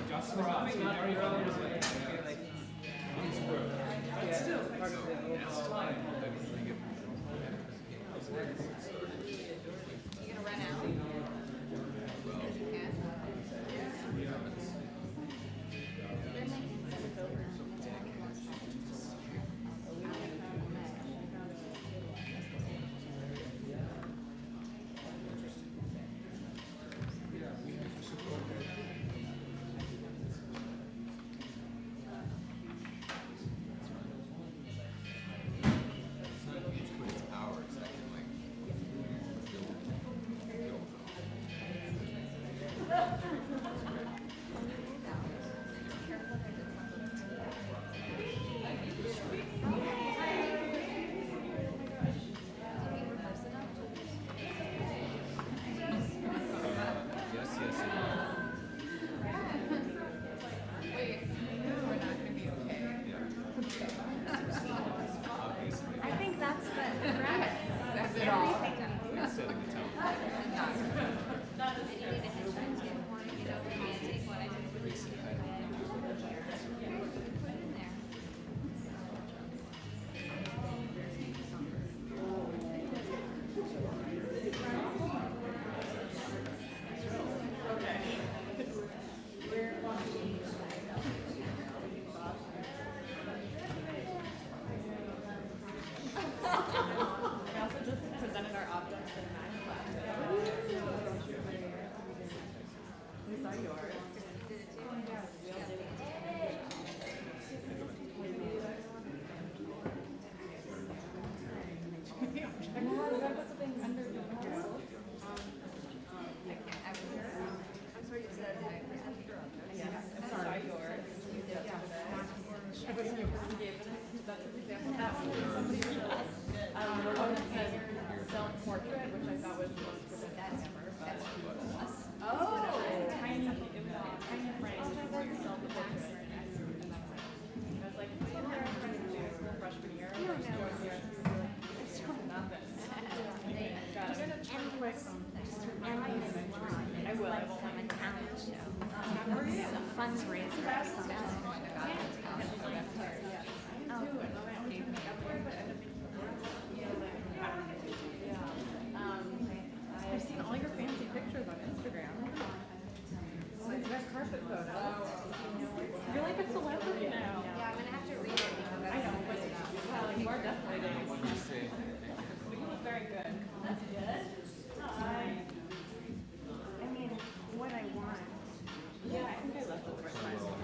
Just for us. But still, it's time. You gonna run out? I've seen all your fancy pictures on Instagram. Like red carpet photos. You're like a celebrity now. Yeah, I'm gonna have to read it because I know, but you are definitely doing it. You look very good. That's good. Hi. I mean, what I want. Yeah, I think I left it the right time.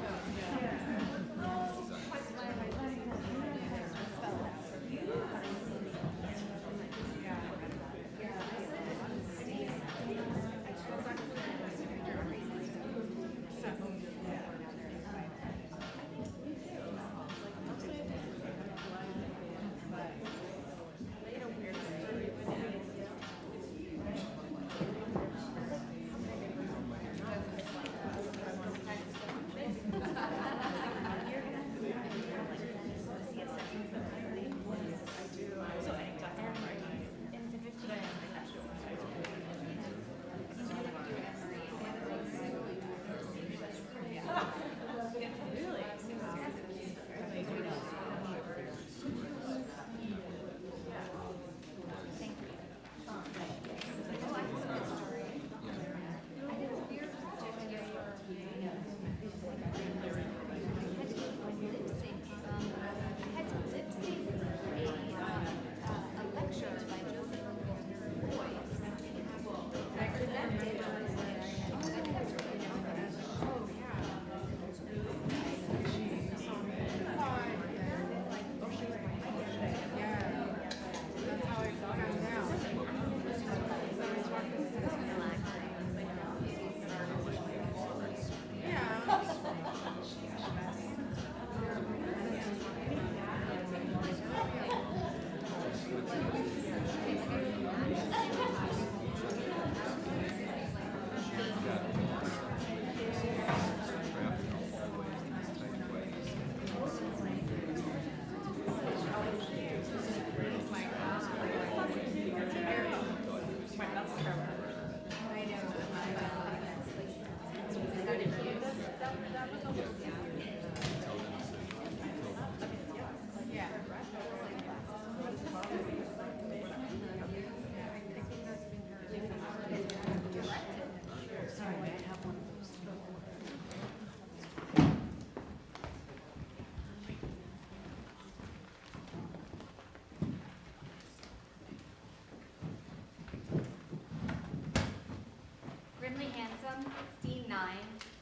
Grimly handsome, scene 9.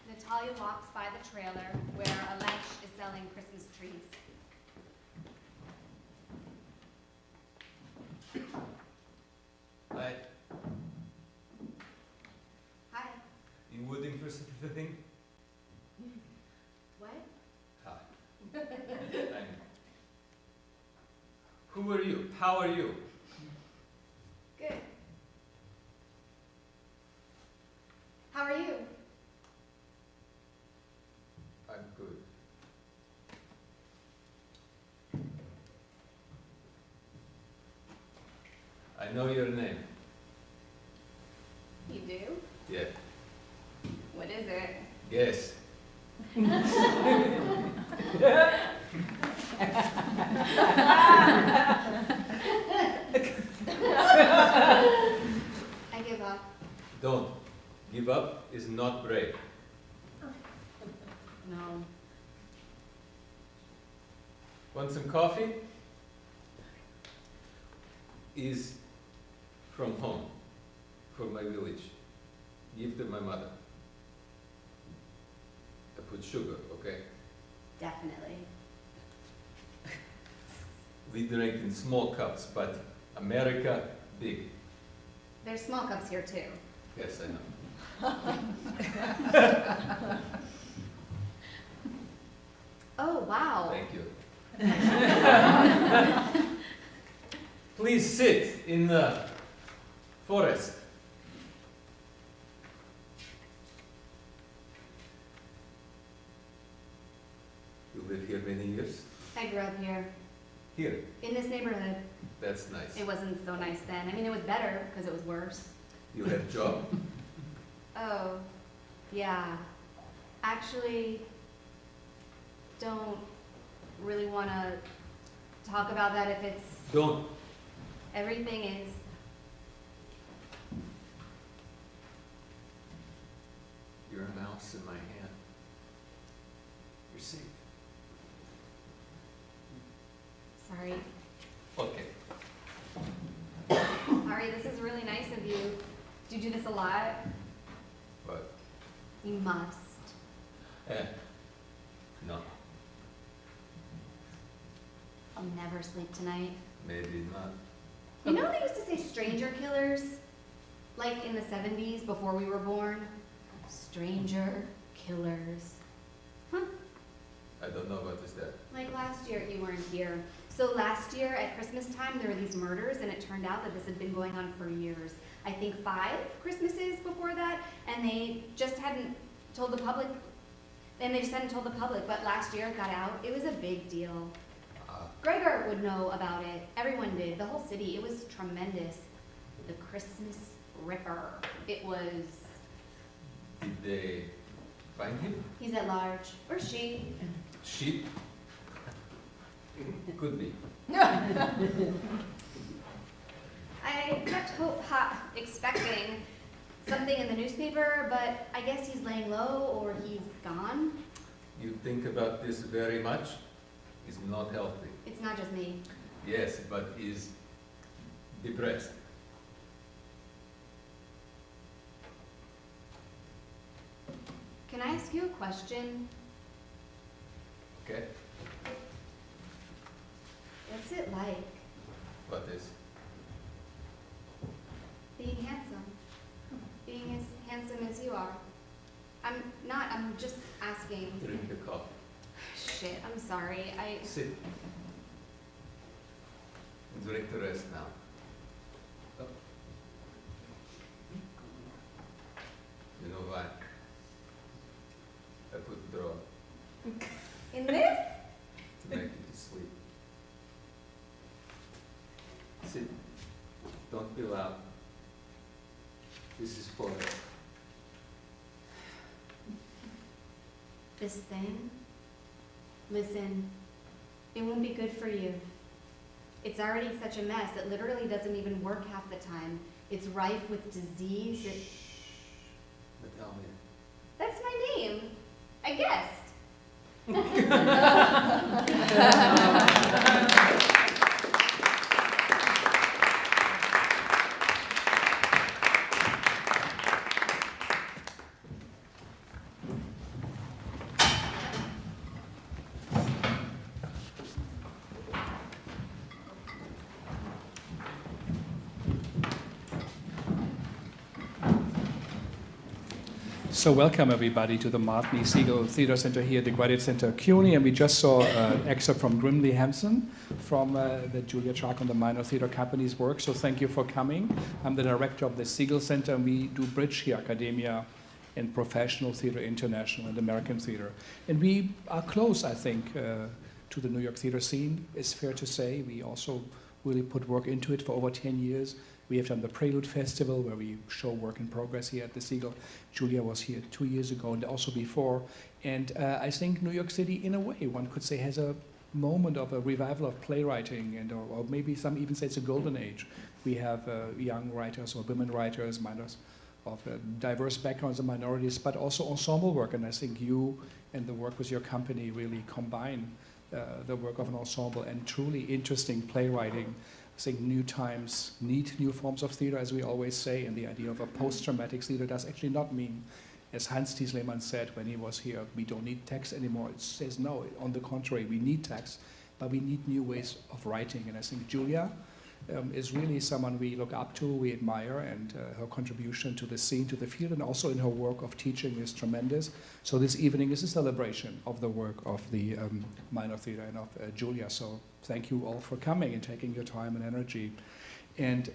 Natalia walks by the trailer where a lench is selling Christmas trees. Hi. Hi. You waiting for something? What? Hi. Who are you? How are you? Good. How are you? I'm good. I know your name. You do? Yeah. What is it? Guess. I give up. Don't. Give up is not brave. No. Want some coffee? Is from home, from my village. Give to my mother. I put sugar, okay? Definitely. We drink in small cups, but America, big. There's small cups here too. Yes, I know. Oh, wow. Thank you. Please sit in the forest. You live here many years? I grew up here, Here. in this neighborhood. That's nice. It wasn't so nice then. I mean, it was better because it was worse. You have job. Oh, yeah. Actually, don't really want to talk about that if it's, Don't. everything is. You're a mouse in my hand. You're safe. Sorry. Okay. Sorry, this is really nice of you. Do you do this a lot? But, You must. no, I'll never sleep tonight. maybe not. You know they used to say stranger killers? Like in the 70s before we were born? Stranger killers. Huh? I don't know what is that. Like last year, you weren't here. So last year at Christmas time, there were these murders, and it turned out that this had been going on for years. I think 5 Christmases before that, and they just hadn't told the public. And they just hadn't told the public, but last year it got out. It was a big deal. Gregor would know about it. Everyone did. The whole city. It was tremendous. The Christmas Ripper. It was. Did they find him? He's at large. Or she. Sheep? Could be. I kept expecting something in the newspaper, but I guess he's laying low or he's gone. You think about this very much? Is not healthy. It's not just me. Yes, but is depressed. Can I ask you a question? Okay? What's it like What is? being handsome? Being as handsome as you are? I'm just asking. Drink your coffee. Shit, I'm sorry. Sit. Drink the rest now. Oh. You know why? I put draw In this? to make you to sleep. Sit. Don't be loud. This is for This thing, listen, it won't be good for you. It's already such a mess, it literally doesn't even work half the time. It's rife with disease. That's my name. I guessed. So welcome everybody to the Martin E. Segal Theatre Center here at the Graduate Center CUNY, and we just saw an excerpt from Grimley Hampson from the Julia Jarcho and the Minor Theatre Company's work, so thank you for coming. I'm the director of the Segal Center, and we do bridge here, academia and professional theatre, international and American theatre. And we are close, I think, to the New York theatre scene, it's fair to say. We also really put work into it for over 10 years. We have done the Prelude Festival, where we show work in progress here at the Segal. Julia was here 2 years ago and also before. And I think New York City, in a way, one could say, has a moment of a revival of playwriting, and or maybe some even say it's a golden age. We have young writers or women writers, minors of diverse backgrounds and minorities, but also ensemble work. And I think you and the work with your company really combine the work of an ensemble and truly interesting playwriting. I think new times need new forms of theater, as we always say, and the idea of a post-traumatic theater does actually not mean, as Hans Tiesleyman said when he was here, we don't need text anymore. It says no, on the contrary, we need text, but we need new ways of writing. And I think Julia is really someone we look up to, we admire, and her contribution to the scene, to the field, and also in her work of teaching is tremendous. So this evening is a celebration of the work of the minor theater and of Julia. So thank you all for coming and taking your time and energy. And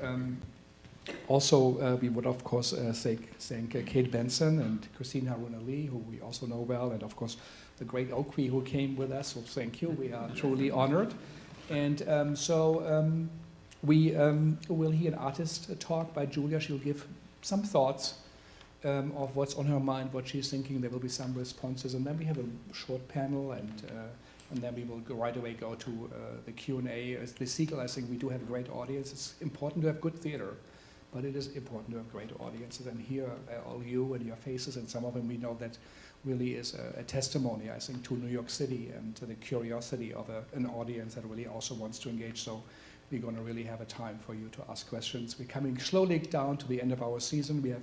also we would of course thank Kate Benson and Kristine Haruna Lee, who we also know well, and of course the great Okwui who came with us. So thank you, we are truly honored. And we will hear an artist talk by Julia. She'll give some thoughts of what's on her mind, what she's thinking. There will be some responses, and then we have a short panel, and then we will right away go to the Q&A. As the Segal, I think we do have a great audience. It's important to have good theater, but it is important to have great audiences. And here, all you and your faces, and some of them we know that really is a testimony, I think, to New York City and to the curiosity of an audience that really also wants to engage. So we're going to really have a time for you to ask questions. We're coming slowly down to the end of our season. We have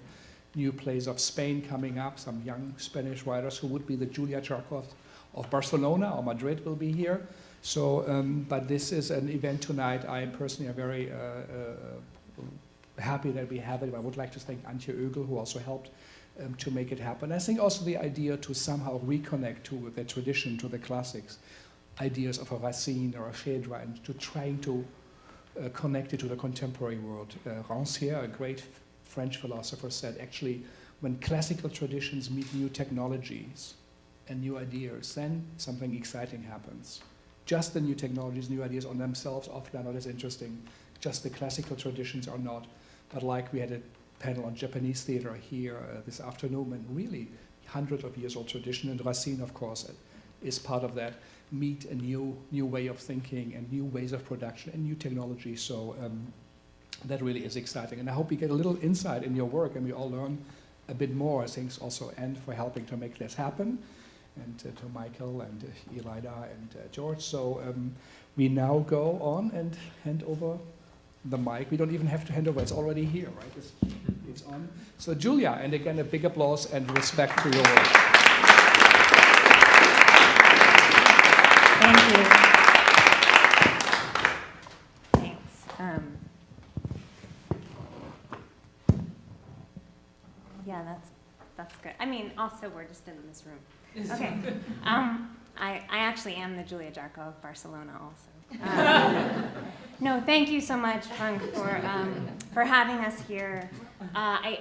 new plays of Spain coming up, some young Spanish writers who would be the Julia Jarcho of Barcelona or Madrid will be here. So, but this is an event tonight. I personally am very happy that we have it. I would like to thank Antje Oegel, who also helped to make it happen. I think also the idea to somehow reconnect to the tradition, to the classics, ideas of a Racine or a Phèdre, and to trying to connect it to the contemporary world. Racine, a great French philosopher, said actually when classical traditions meet new technologies and new ideas, then something exciting happens. Just the new technologies, new ideas on themselves often are not as interesting. Just the classical traditions are not. But like we had a panel on Japanese theater here this afternoon, and really hundreds of years old tradition, and Racine, of course, is part of that. Meet a new way of thinking and new ways of production and new technology. So that really is exciting. And I hope we get a little insight in your work and we all learn a bit more. Thanks also, Anne, for helping to make this happen, and to Michael and Elida and George. So we now go on and hand over the mic. We don't even have to hand over, it's already here, right? It's on. So Julia, and again, a big applause and respect to your work. Thank you. Thanks. Yeah, that's good. I mean, also we're just in this room. Okay. I actually am the Julia Jarcho of Barcelona also. No, thank you so much, Frank, for having us here. I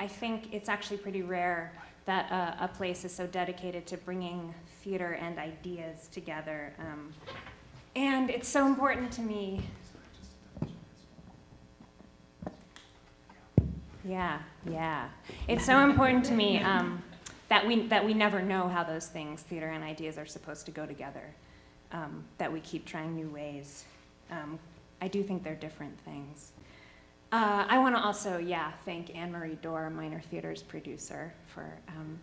think it's actually pretty rare that a place is so dedicated to bringing theater and ideas together. And it's so important to me. Yeah. It's so important to me that we never know how those things, theater and ideas, are supposed to go together, that we keep trying new ways. I do think they're different things. I want to also, thank Anne-Marie Dorr, Minor Theater's producer, for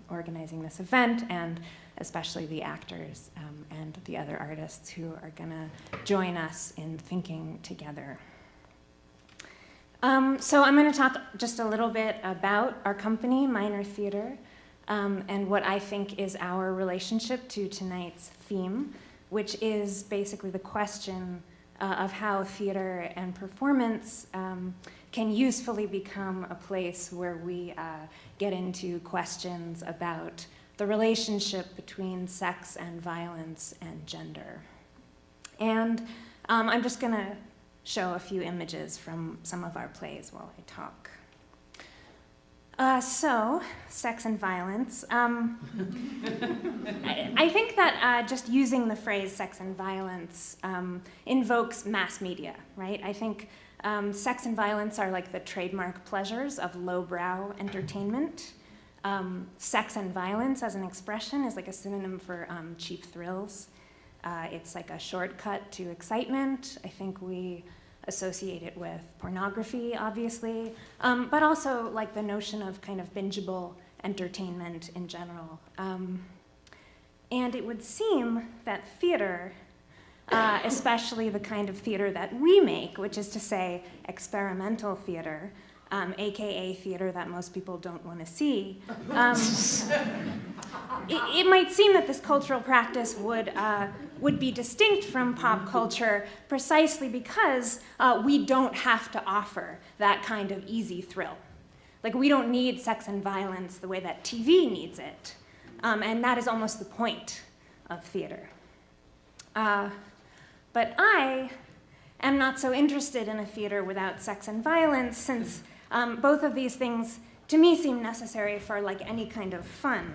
organizing this event, and especially the actors and the other artists who are going to join us in thinking together. So I'm going to talk just a little bit about our company, Minor Theater, and what I think is our relationship to tonight's theme, which is basically the question of how theater and performance can usefully become a place where we get into questions about the relationship between sex and violence and gender. And I'm just going to show a few images from some of our plays while I talk. So, sex and violence. I think that just using the phrase sex and violence invokes mass media, right? I think sex and violence are like the trademark pleasures of lowbrow entertainment. Sex and violence as an expression is like a synonym for cheap thrills. It's like a shortcut to excitement. I think we associate it with pornography, obviously, but also like the notion of kind of bingeable entertainment in general. And it would seem that theater, especially the kind of theater that we make, which is to say experimental theater, AKA theater that most people don't want to see, it might seem that this cultural practice would be distinct from pop culture precisely because we don't have to offer that kind of easy thrill. Like, we don't need sex and violence the way that TV needs it, and that is almost the point of theater. But I am not so interested in a theater without sex and violence, since both of these things, to me, seem necessary for like any kind of fun.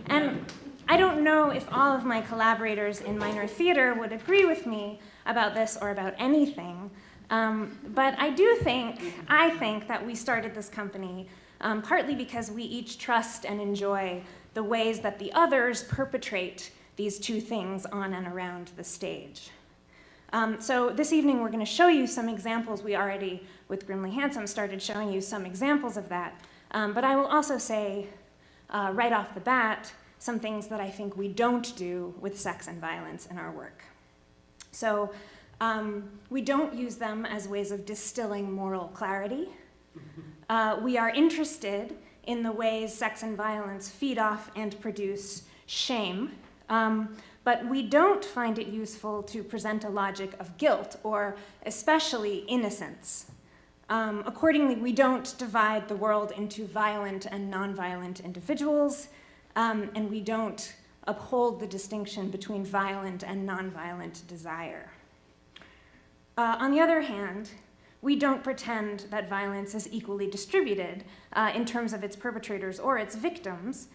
And I don't know if all of my collaborators in minor theater would agree with me about this or about anything, but I think that we started this company partly because we each trust and enjoy the ways that the others perpetrate these two things on and around the stage. So this evening we're going to show you some examples. We already, with Grimly Handsome, started showing you some examples of that. But I will also say, right off the bat, some things that I think we don't do with sex and violence in our work. So we don't use them as ways of distilling moral clarity. We are interested in the ways sex and violence feed off and produce shame. But we don't find it useful to present a logic of guilt, or especially innocence. Accordingly, we don't divide the world into violent and nonviolent individuals, and we don't uphold the distinction between violent and nonviolent desire. On the other hand, we don't pretend that violence is equally distributed in terms of its perpetrators or its victims.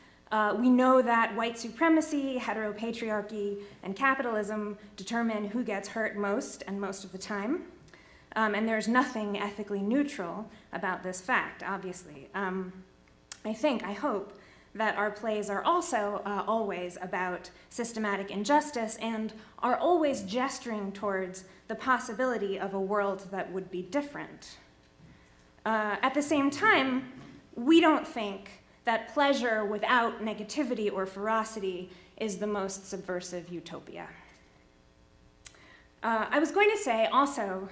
We know that white supremacy, heteropatriarchy, and capitalism determine who gets hurt most and most of the time. And there's nothing ethically neutral about this fact, obviously. I hope that our plays are also always about systematic injustice and are always gesturing towards the possibility of a world that would be different. At the same time, we don't think that pleasure without negativity or ferocity is the most subversive utopia. I was going to say also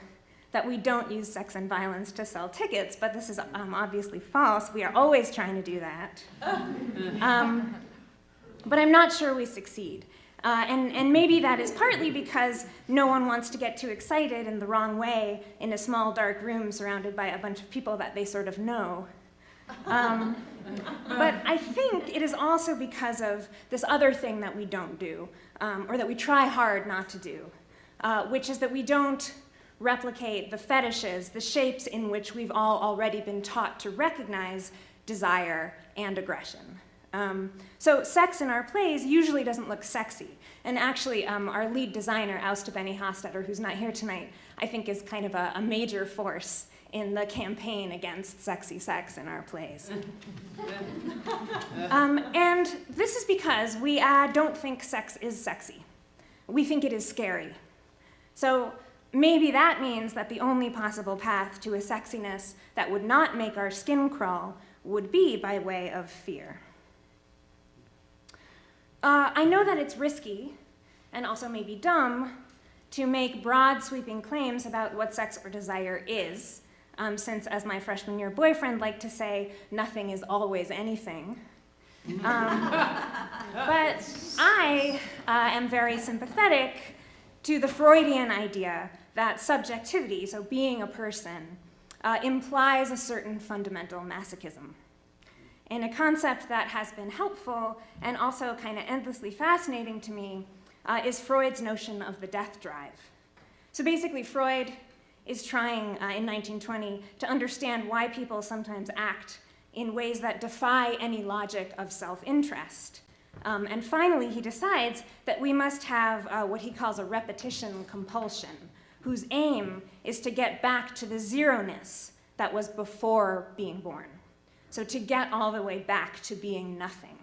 that we don't use sex and violence to sell tickets, but this is obviously false. We are always trying to do that. But I'm not sure we succeed. And maybe that is partly because no one wants to get too excited in the wrong way in a small, dark room surrounded by a bunch of people that they sort of know. But I think it is also because of this other thing that we don't do, or that we try hard not to do, which is that we don't replicate the fetishes, the shapes in which we've all already been taught to recognize desire and aggression. So sex in our plays usually doesn't look sexy. And actually, our lead designer, Austa Benny Hostetter, who's not here tonight, I think is kind of a major force in the campaign against sexy sex in our plays. And this is because we don't think sex is sexy. We think it is scary. So maybe that means that the only possible path to a sexiness that would not make our skin crawl would be by way of fear. I know that it's risky, and also maybe dumb, to make broad sweeping claims about what sex or desire is, since, as my freshman year boyfriend liked to say, nothing is always anything. But I am very sympathetic to the Freudian idea that subjectivity, so being a person, implies a certain fundamental masochism. And a concept that has been helpful and also kind of endlessly fascinating to me is Freud's notion of the death drive. So basically, Freud is trying in 1920 to understand why people sometimes act in ways that defy any logic of self-interest. And finally, he decides that we must have what he calls a repetition compulsion, whose aim is to get back to the zeroness that was before being born. So to get all the way back to being nothing.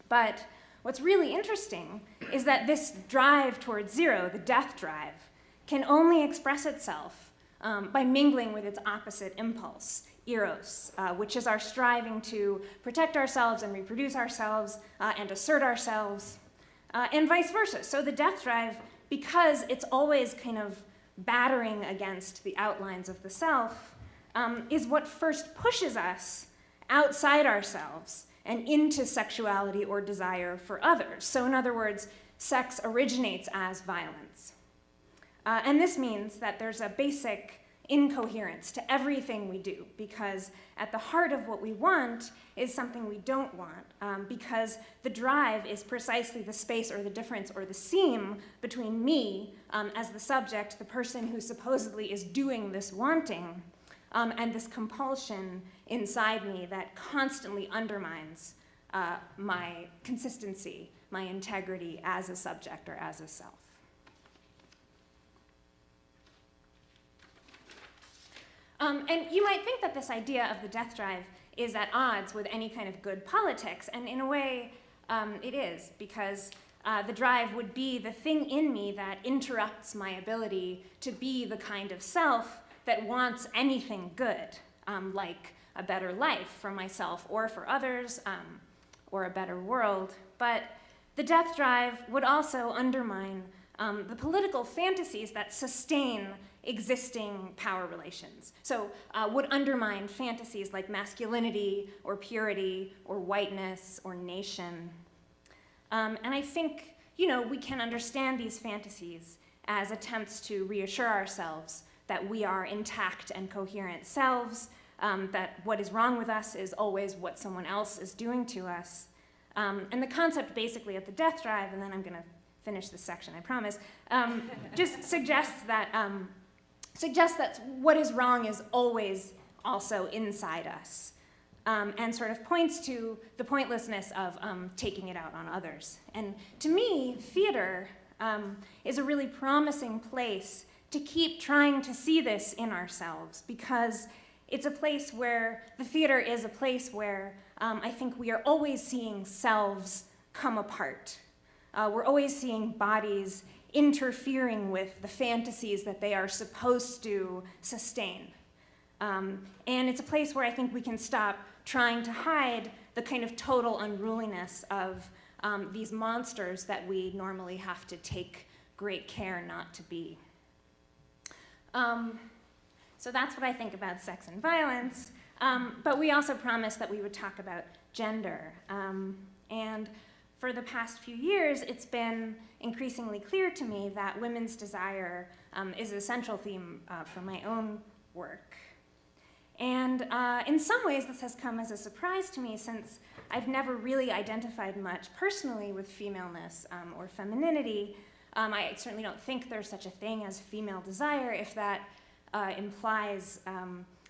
But what's really interesting is that this drive towards zero, the death drive, can only express itself by mingling with its opposite impulse, eros, which is our striving to protect ourselves and reproduce ourselves and assert ourselves, and vice versa. So the death drive, because it's always kind of battering against the outlines of the self, is what first pushes us outside ourselves and into sexuality or desire for others. So in other words, sex originates as violence. And this means that there's a basic incoherence to everything we do, because at the heart of what we want is something we don't want, because the drive is precisely the space or the difference or the seam between me as the subject, the person who supposedly is doing this wanting, and this compulsion inside me that constantly undermines my consistency, my integrity as a subject or as a self. And you might think that this idea of the death drive is at odds with any kind of good politics, and in a way, it is, because the drive would be the thing in me that interrupts my ability to be the kind of self that wants anything good, like a better life for myself or for others, or a better world. But the death drive would also undermine the political fantasies that sustain existing power relations. So would undermine fantasies like masculinity or purity or whiteness or nation. And I think, we can understand these fantasies as attempts to reassure ourselves that we are intact and coherent selves, that what is wrong with us is always what someone else is doing to us. And the concept basically of the death drive, and then I'm gonna finish this section, I promise, just suggests that what is wrong is always also inside us, and sort of points to the pointlessness of taking it out on others. And to me, theater is a really promising place to keep trying to see this in ourselves, because it's a place where, the theater is a place where I think we are always seeing selves come apart. We're always seeing bodies interfering with the fantasies that they are supposed to sustain. And it's a place where I think we can stop trying to hide the kind of total unruliness of these monsters that we normally have to take great care not to be. So that's what I think about sex and violence. But we also promised that we would talk about gender. And for the past few years, it's been increasingly clear to me that women's desire is a central theme for my own work. And in some ways, this has come as a surprise to me, since I've never really identified much personally with femaleness or femininity. I certainly don't think there's such a thing as female desire, if that implies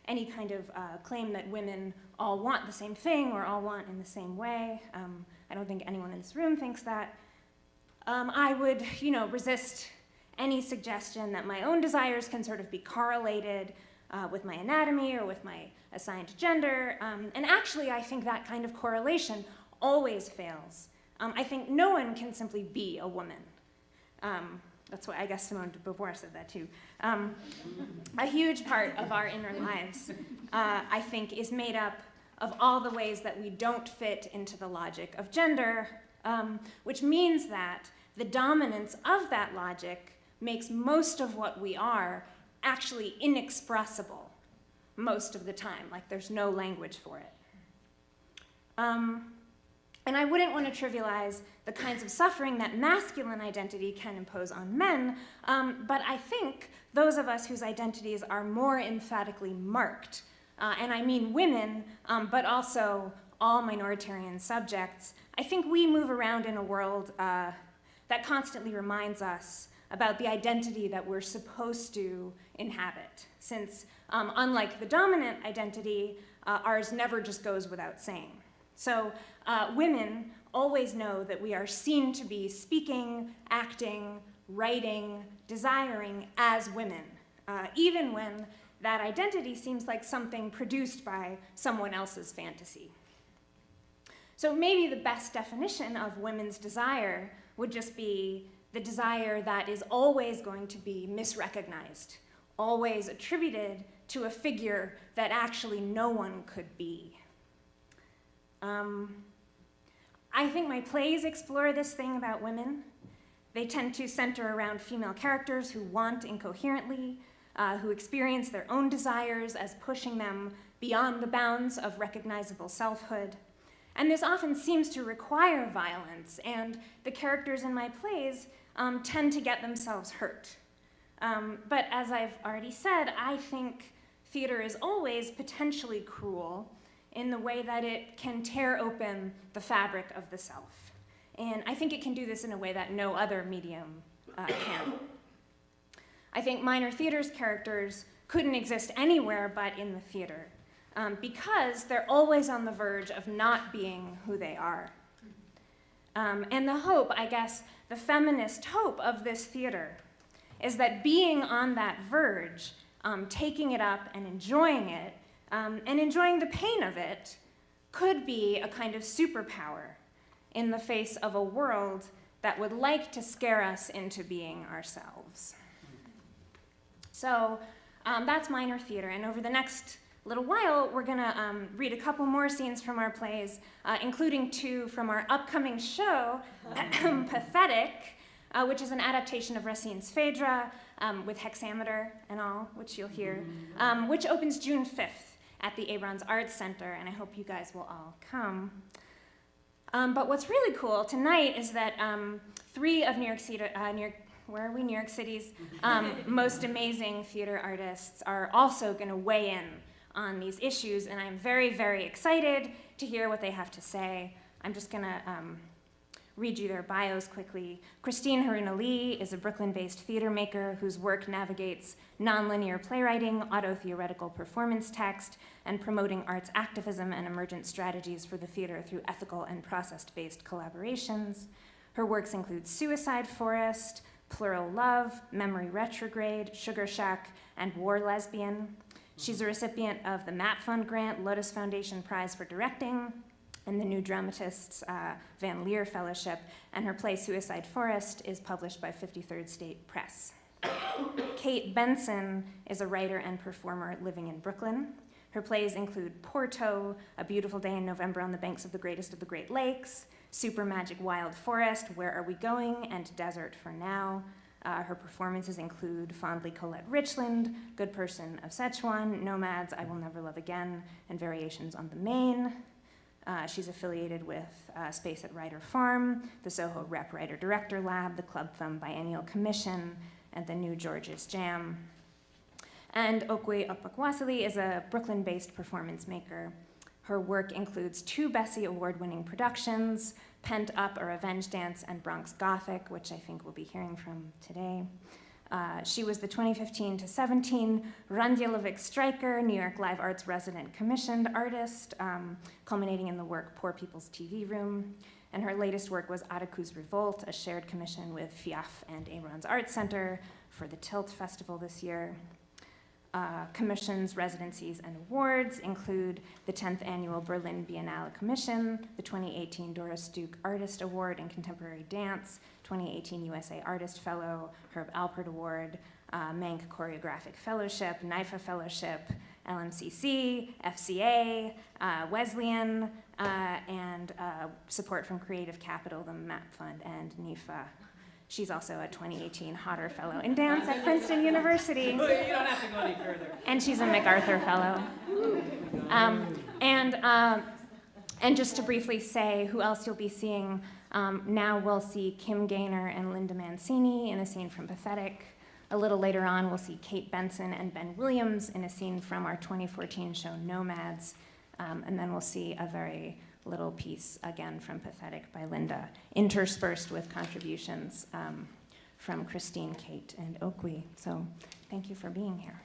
any kind of claim that women all want the same thing or all want in the same way. I don't think anyone in this room thinks that. I would, resist any suggestion that my own desires can sort of be correlated with my anatomy or with my assigned gender. And actually, I think that kind of correlation always fails. I think no one can simply be a woman. That's why I guess Simone de Beauvoir said that too. A huge part of our inner lives, I think, is made up of all the ways that we don't fit into the logic of gender, which means that the dominance of that logic makes most of what we are actually inexpressible most of the time, like there's no language for it. And I wouldn't want to trivialize the kinds of suffering that masculine identity can impose on men, but I think those of us whose identities are more emphatically marked, and I mean women, but also all minoritarian subjects, I think we move around in a world that constantly reminds us about the identity that we're supposed to inhabit, since unlike the dominant identity, ours never just goes without saying. So women always know that we are seen to be speaking, acting, writing, desiring as women, even when that identity seems like something produced by someone else's fantasy. So maybe the best definition of women's desire would just be the desire that is always going to be misrecognized, always attributed to a figure that actually no one could be. I think my plays explore this thing about women. They tend to center around female characters who want incoherently, who experience their own desires as pushing them beyond the bounds of recognizable selfhood. And this often seems to require violence, and the characters in my plays tend to get themselves hurt. But as I've already said, I think theater is always potentially cruel in the way that it can tear open the fabric of the self. And I think it can do this in a way that no other medium can. I think minor theater's characters couldn't exist anywhere but in the theater, because they're always on the verge of not being who they are. And the hope, I guess, the feminist hope of this theater is that being on that verge, taking it up and enjoying it, and enjoying the pain of it, could be a kind of superpower in the face of a world that would like to scare us into being ourselves. So that's minor theater, and over the next little while, we're gonna read a couple more scenes from our plays, including 2 from our upcoming show, Pathetic, which is an adaptation of Racine's Phèdre, with hexameter and all, which you'll hear, which opens June 5th at the Abrons Arts Center, and I hope you guys will all come. But what's really cool tonight is that 3 of New York City's most amazing theater artists are also gonna weigh in on these issues, and I'm very, very excited to hear what they have to say. I'm just gonna read you their bios quickly. Kristine Haruna Lee is a Brooklyn-based theater maker whose work navigates nonlinear playwriting, auto-theoretical performance text, and promoting arts activism and emergent strategies for the theater through ethical and process-based collaborations. Her works include Suicide Forest, Plural Love, Memory Retrograde, Sugar Shack, and War Lesbian. She's a recipient of the Map Fund Grant, Lotus Foundation Prize for Directing, and the New Dramatists Van Leer Fellowship, and her play Suicide Forest is published by 53rd State Press. Kate Benson is a writer and performer living in Brooklyn. Her plays include Porto, A Beautiful Day in November on the Banks of the Greatest of the Great Lakes, Super Magic Wild Forest, Where Are We Going, and Desert for Now. Her performances include Fondly Colette Richland, Good Person of Szechuan, Nomads, I Will Never Love Again, and Variations on the Main. She's affiliated with Space at Writer Farm, the Soho Rep Writer Director Lab, the Club Thumb Biennial Commission, and the New George's Jam. And Okwui Okpokwasili is a Brooklyn-based performance maker. Her work includes 2 Bessie Award-winning productions, Pent Up, A Revenge Dance, and Bronx Gothic, which I think we'll be hearing from today. She was the 2015-17 Randjelovic Striker New York Live Arts Resident Commissioned Artist, culminating in the work Poor People's TV Room. And her latest work was Ataku's Revolt, a shared commission with FIAF and Abrons Arts Center for the Tilt Festival this year. commissions, residencies, and awards include the 10th Annual Berlin Biennale Commission, the 2018 Doris Duke Artist Award in Contemporary Dance, 2018 USA Artist Fellow, Herb Alpert Award, Mank Choreographic Fellowship, NIFA Fellowship, LMCC, FCA, Wesleyan, and support from Creative Capital, the MAP Fund, and NIFA. She's also a 2018 Hodder Fellow in Dance at Princeton University. You don't have to go any further. And she's a MacArthur Fellow. And just to briefly say who else you'll be seeing, now we'll see Kim Gaynor and Linda Mancini in a scene from Pathetic. A little later on, we'll see Kate Benson and Ben Williams in a scene from our 2014 show Nomads. And then we'll see a very little piece again from Pathetic by Linda, interspersed with contributions from Kristine, Kate, and Okwui. So thank you for being here.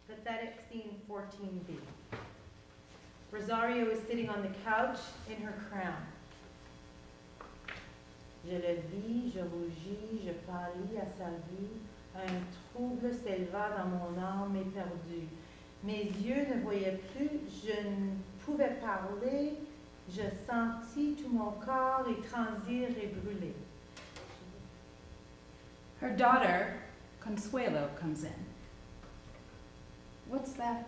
Pathetic scene 14B. Rosario is sitting on the couch in her crown. Je le vis, je rougis, je pâlis à sa vue. Un trouble s'éleva dans mon âme éperdue. Mes yeux ne voyaient plus, je ne pouvais parler. Je sentis tout mon corps étranger et brûlé. Her daughter, Consuelo, comes in. What's that?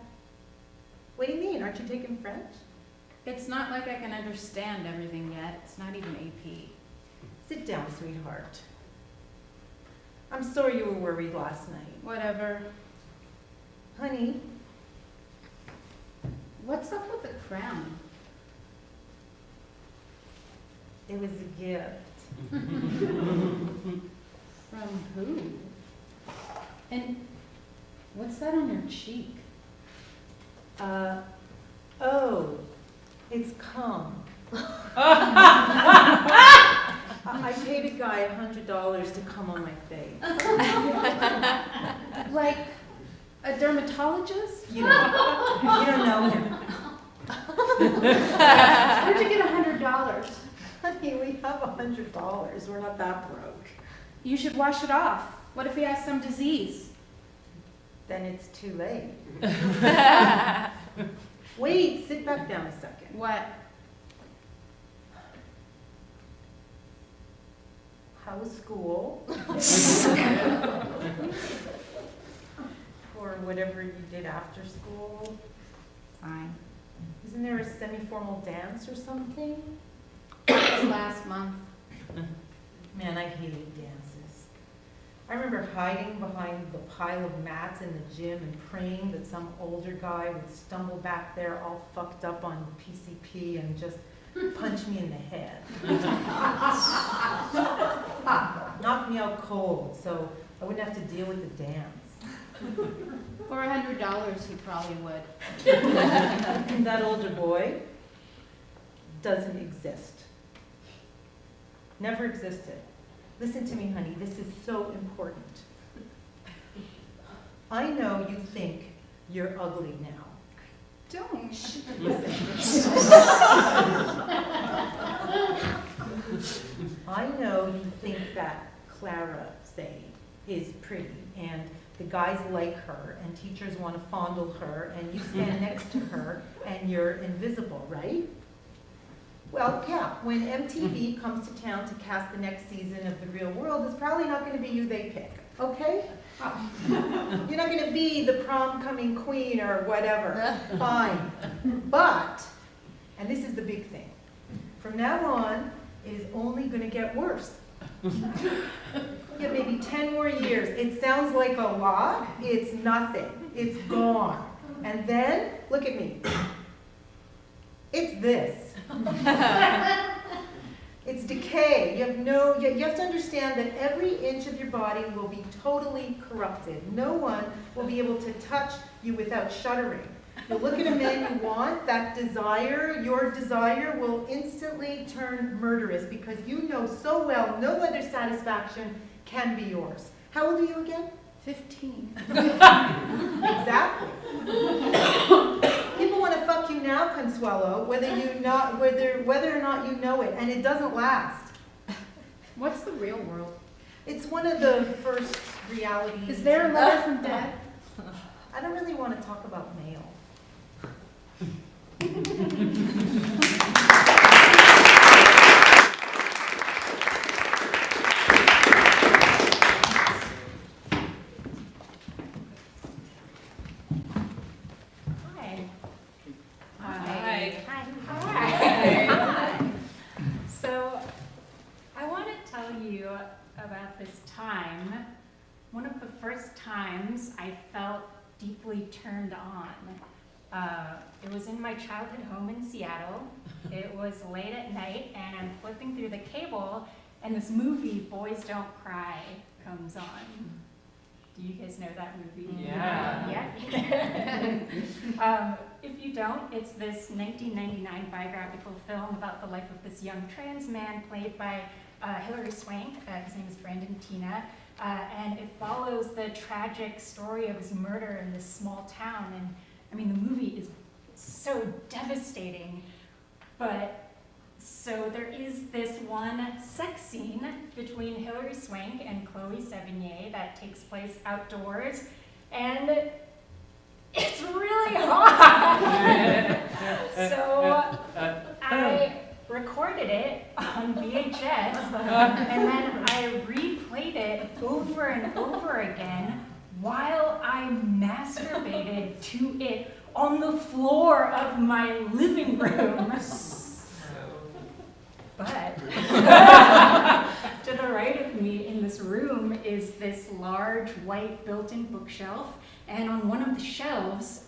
What do you mean? Aren't you taking French? It's not like I can understand everything yet. It's not even AP. Sit down, sweetheart. I'm sorry you were worried last night. Whatever. Honey, What's up with the crown? it was a gift. From who? And what's that on your cheek? Oh, it's cum. I paid a guy $100 to come on my face. Like a dermatologist? You don't know him. Where'd you get $100? Honey, we have $100. We're not that broke. You should wash it off. What if he has some disease? Then it's too late. Wait, sit back down a second. What? How was school? Or whatever you did after school? Fine. Isn't there a semi-formal dance or something? It was last month. Man, I hated dances. I remember hiding behind the pile of mats in the gym and praying that some older guy would stumble back there all fucked up on PCP and just punch me in the head. Knock me out cold so I wouldn't have to deal with the dance. For $100, he probably would. And that older boy doesn't exist. Never existed. Listen to me, honey, this is so important. I know you think you're ugly now. Don't. Listen. I know you think that Clara, say, is pretty, and the guys like her, and teachers want to fondle her, and you stand next to her, and you're invisible, right? Well, yeah, when MTV comes to town to cast the next season of The Real World, it's probably not going to be you they pick, okay? You're not going to be the prom-coming queen or whatever. Fine. But, and this is the big thing, from now on, it is only going to get worse. Yeah, maybe 10 more years. It sounds like a lot. It's nothing. It's gone. And then, look at me. It's this. It's decay. You have to understand that every inch of your body will be totally corrupted. No one will be able to touch you without shuddering. You'll look at a man you want, that desire, your desire will instantly turn murderous because you know so well no other satisfaction can be yours. How old are you again? 15. Exactly. People want to fuck you now, Consuelo, whether or not you know it, and it doesn't last. What's the real world? It's one of the first realities. Is there a letter from Dad? I don't really want to talk about mail. Hi. So, I want to tell you about this time, one of the first times I felt deeply turned on. It was in my childhood home in Seattle. It was late at night, and I'm flipping through the cable, and this movie, Boys Don't Cry, comes on. Do you guys know that movie? Yeah. Yeah? If you don't, it's this 1999 biographical film about the life of this young trans man played by Hilary Swank. His name is Brandon Teena. And it follows the tragic story of his murder in this small town. And I mean, the movie is so devastating. But so there is this one sex scene between Hilary Swank and Chloe Sevigny that takes place outdoors, and it's really hot. So I recorded it on VHS, and then I replayed it over and over again while I masturbated to it on the floor of my living room. But to the right of me in this room is this large white built-in bookshelf, and on one of the shelves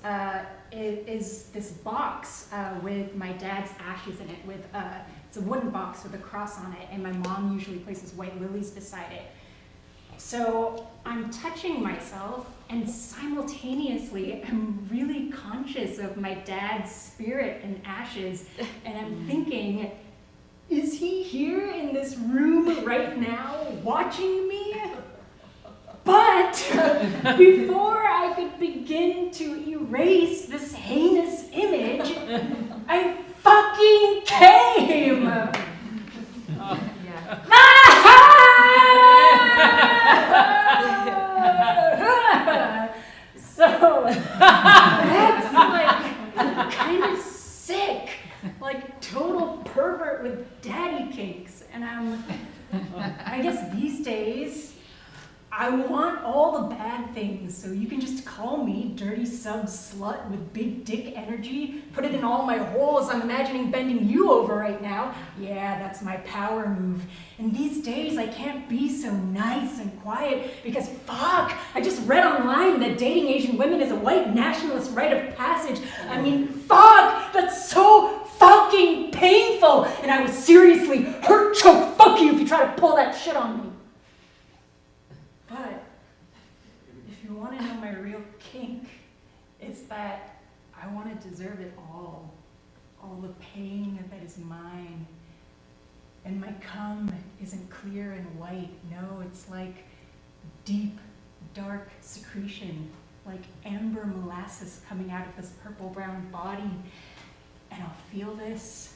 is this box with my dad's ashes in it. It's a wooden box with a cross on it, and my mom usually places white lilies beside it. So I'm touching myself, and simultaneously I'm really conscious of my dad's spirit and ashes, and I'm thinking, is he here in this room right now watching me? But before I could begin to erase this heinous image, I fucking came! So that's like kind of sick. Like total pervert with daddy cakes. And I guess these days, I want all the bad things, so you can just call me dirty sub slut with big dick energy, put it in all my holes. I'm imagining bending you over right now. Yeah, that's my power move. And these days, I can't be so nice and quiet because fuck, I just read online that dating Asian women is a white nationalist rite of passage. I mean, fuck, that's so fucking painful. And I would seriously hurt choke fuck you if you try to pull that shit on me. But if you want to know my real kink, it's that I want to deserve it all the pain that is mine. And my cum isn't clear and white. No, it's like deep, dark secretion, like amber molasses coming out of this purple-brown body. And I'll feel this,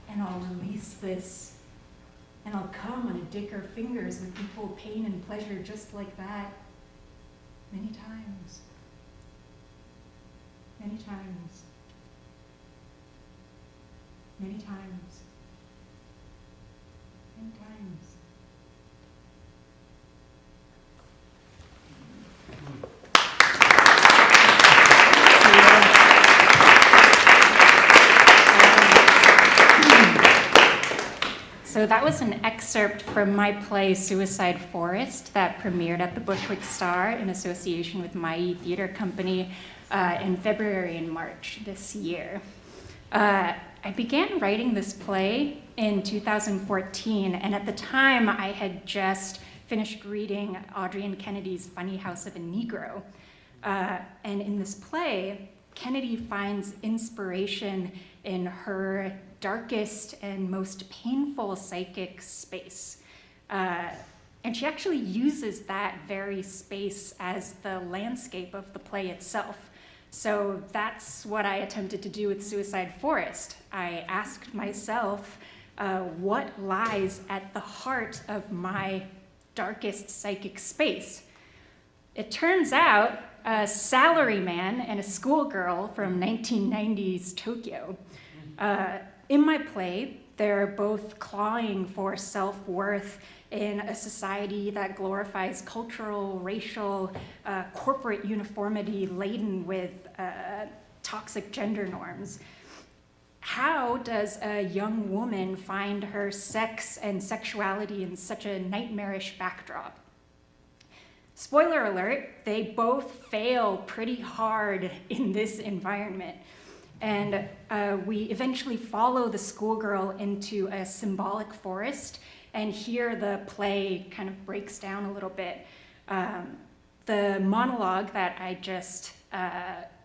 and I'll release this. And I'll come on a dick or fingers with equal pain and pleasure just like that. Many times. Many times. Many times. Many times. So that was an excerpt from my play Suicide Forest that premiered at the Bushwick Star in association with OBIE Theater Company in February and March this year. I began writing this play in 2014, and at the time I had just finished reading Audrey and Kennedy's Funny House of a Negro. And in this play, Kennedy finds inspiration in her darkest and most painful psychic space. And she actually uses that very space as the landscape of the play itself. So that's what I attempted to do with Suicide Forest. I asked myself, what lies at the heart of my darkest psychic space? It turns out a salaryman and a schoolgirl from 1990s Tokyo. In my play, they're both clawing for self-worth in a society that glorifies cultural, racial, corporate uniformity laden with toxic gender norms. How does a young woman find her sex and sexuality in such a nightmarish backdrop? Spoiler alert, they both fail pretty hard in this environment. And we eventually follow the schoolgirl into a symbolic forest, and here the play kind of breaks down a little bit. The monologue that I just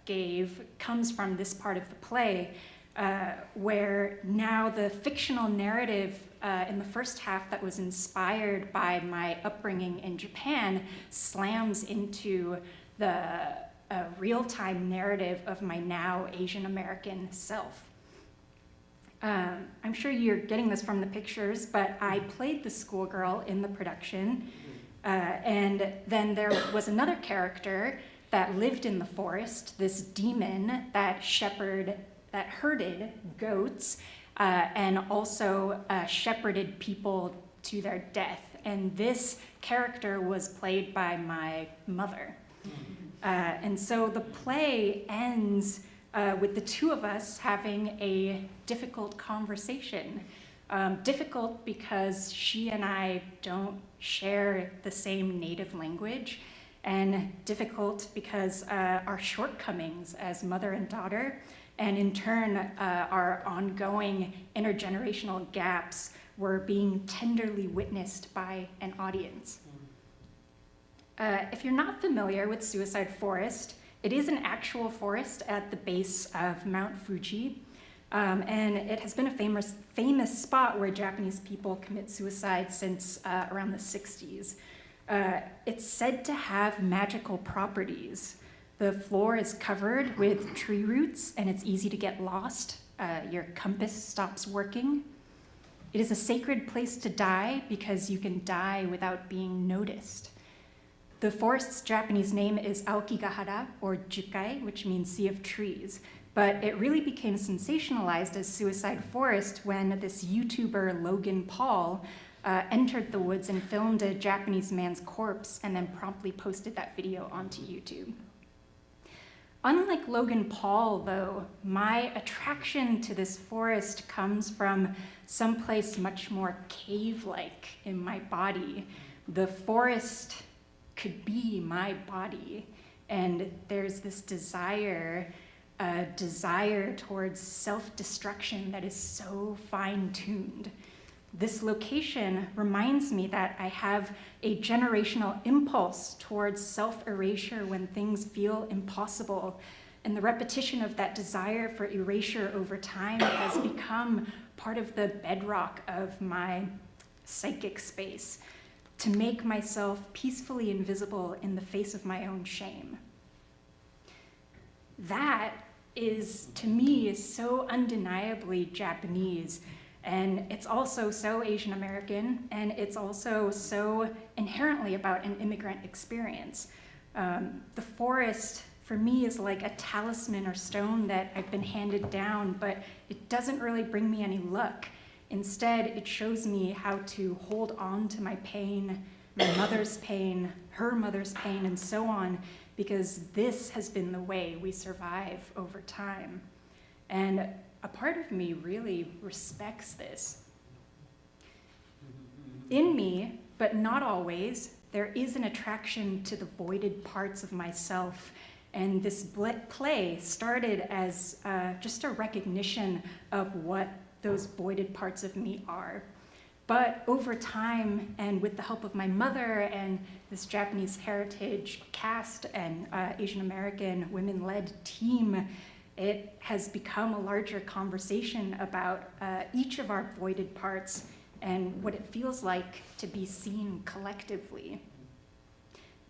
gave comes from this part of the play, where now the fictional narrative in the first half that was inspired by my upbringing in Japan slams into the real-time narrative of my now Asian American self. I'm sure you're getting this from the pictures, but I played the schoolgirl in the production, and then there was another character that lived in the forest, this demon that herded goats and also shepherded people to their death. And this character was played by my mother. And so the play ends with the two of us having a difficult conversation. Difficult because she and I don't share the same native language, and difficult because our shortcomings as mother and daughter, and in turn our ongoing intergenerational gaps, were being tenderly witnessed by an audience. If you're not familiar with Suicide Forest, it is an actual forest at the base of Mount Fuji, and it has been a famous spot where Japanese people commit suicide since around the 60s. It's said to have magical properties. The floor is covered with tree roots, and it's easy to get lost. Your compass stops working. It is a sacred place to die because you can die without being noticed. The forest's Japanese name is Aokigahara, or Jukai, which means sea of trees, but it really became sensationalized as Suicide Forest when this YouTuber, Logan Paul, entered the woods and filmed a Japanese man's corpse and then promptly posted that video onto YouTube. Unlike Logan Paul, though, my attraction to this forest comes from someplace much more cave-like in my body. The forest could be my body, and there's this desire towards self-destruction that is so fine-tuned. This location reminds me that I have a generational impulse towards self-erasure when things feel impossible, and the repetition of that desire for erasure over time has become part of the bedrock of my psychic space, to make myself peacefully invisible in the face of my own shame. That is, to me, so undeniably Japanese, and it's also so Asian American, and it's also so inherently about an immigrant experience. The forest, for me, is like a talisman or stone that I've been handed down, but it doesn't really bring me any luck. Instead, it shows me how to hold on to my pain, my mother's pain, her mother's pain, and so on, because this has been the way we survive over time. And a part of me really respects this. In me, but not always, there is an attraction to the voided parts of myself, and this play started as just a recognition of what those voided parts of me are. But over time, and with the help of my mother and this Japanese heritage cast and Asian American women-led team, it has become a larger conversation about each of our voided parts and what it feels like to be seen collectively.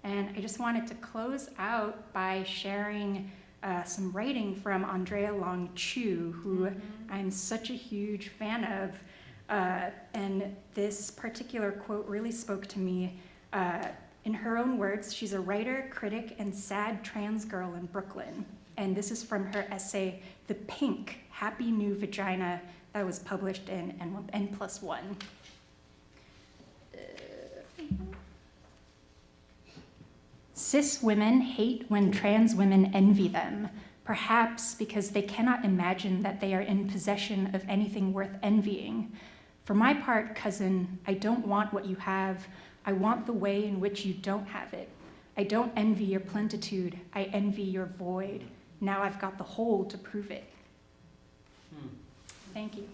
And I just wanted to close out by sharing some writing from Andrea Long Chu, who I'm such a huge fan of. And this particular quote really spoke to me. In her own words, she's a writer, critic, and sad trans girl in Brooklyn. And this is from her essay, The Pink, Happy New Vagina, that was published in N+1. Cis women hate when trans women envy them, perhaps because they cannot imagine that they are in possession of anything worth envying. For my part, cousin, I don't want what you have. I want the way in which you don't have it. I don't envy your plentitude. I envy your void. Now I've got the whole to prove it. Thank you.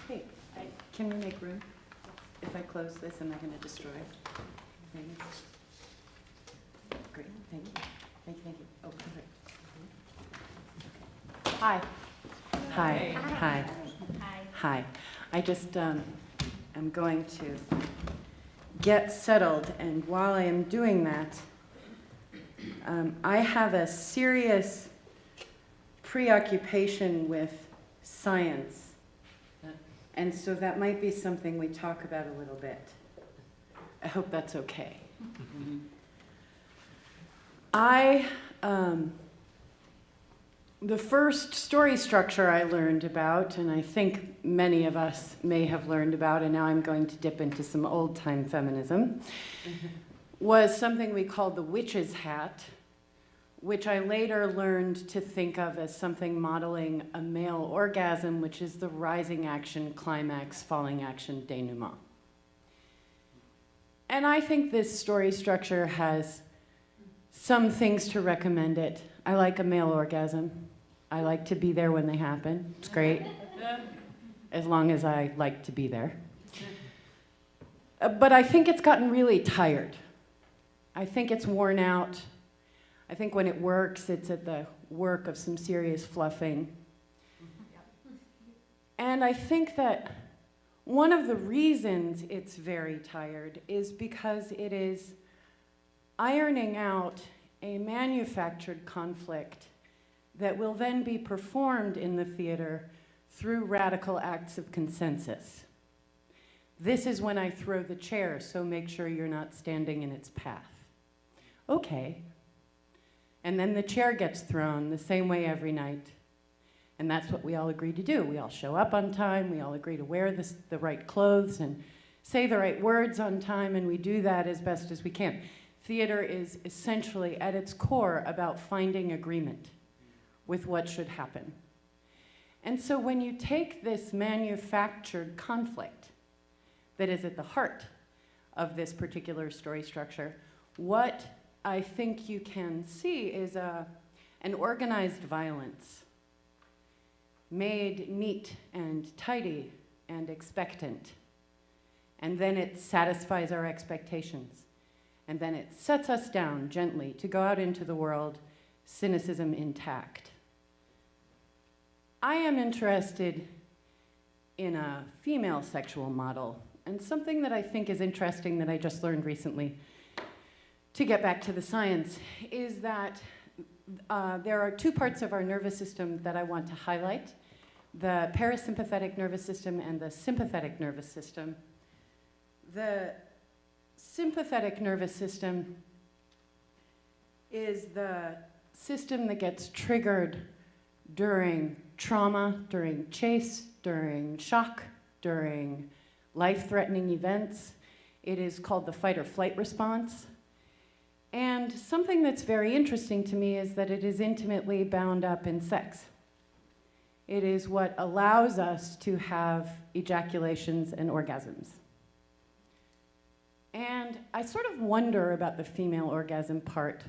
Hey, can we make room? If I close this, am I going to destroy things? Great, thank you. Thank you, thank you. Oh, perfect. Okay. Hi. Hi. Hi. Hi. I just am going to get settled, and while I am doing that, I have a serious preoccupation with science. And so that might be something we talk about a little bit. I hope that's okay. The first story structure I learned about, and I think many of us may have learned about, and now I'm going to dip into some old-time feminism, was something we called the witch's hat, which I later learned to think of as something modeling a male orgasm, which is the rising action, climax, falling action, denouement. And I think this story structure has some things to recommend it. I like a male orgasm. I like to be there when they happen. It's great, as long as I like to be there. But I think it's gotten really tired. I think it's worn out. I think when it works, it's at the work of some serious fluffing. And I think that one of the reasons it's very tired is because it is ironing out a manufactured conflict that will then be performed in the theater through radical acts of consensus. This is when I throw the chair, so make sure you're not standing in its path. Okay. And then the chair gets thrown the same way every night. And that's what we all agree to do. We all show up on time, we all agree to wear the right clothes and say the right words on time, and we do that as best as we can. Theater is essentially, at its core, about finding agreement with what should happen. And so when you take this manufactured conflict that is at the heart of this particular story structure, what I think you can see is an organized violence made neat and tidy and expectant. And then it satisfies our expectations. And then it sets us down gently to go out into the world, cynicism intact. I am interested in a female sexual model, and something that I think is interesting that I just learned recently, to get back to the science, is that there are two parts of our nervous system that I want to highlight: the parasympathetic nervous system and the sympathetic nervous system. The sympathetic nervous system is the system that gets triggered during trauma, during chase, during shock, during life-threatening events. It is called the fight or flight response. And something that's very interesting to me is that it is intimately bound up in sex. It is what allows us to have ejaculations and orgasms. And I sort of wonder about the female orgasm part,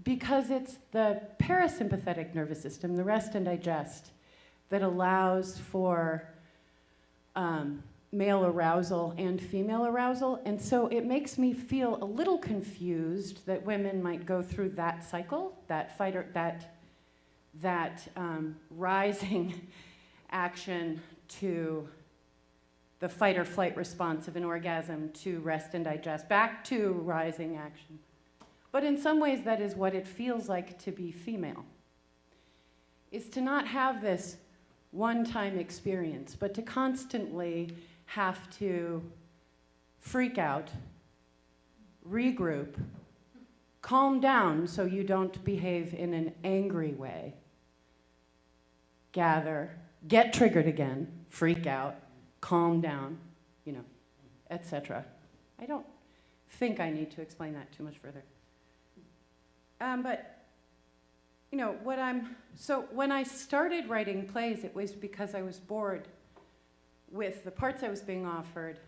because it's the parasympathetic nervous system, the rest and digest, that allows for male arousal and female arousal. And so it makes me feel a little confused that women might go through that cycle, that rising action to the fight or flight response of an orgasm to rest and digest, back to rising action. But in some ways, that is what it feels like to be female, is to not have this one-time experience, but to constantly have to freak out, regroup, calm down so you don't behave in an angry way, gather, get triggered again, freak out, calm down, you know, etc. I don't think I need to explain that too much further. But, you know, so when I started writing plays, it was because I was bored with the parts I was being offered.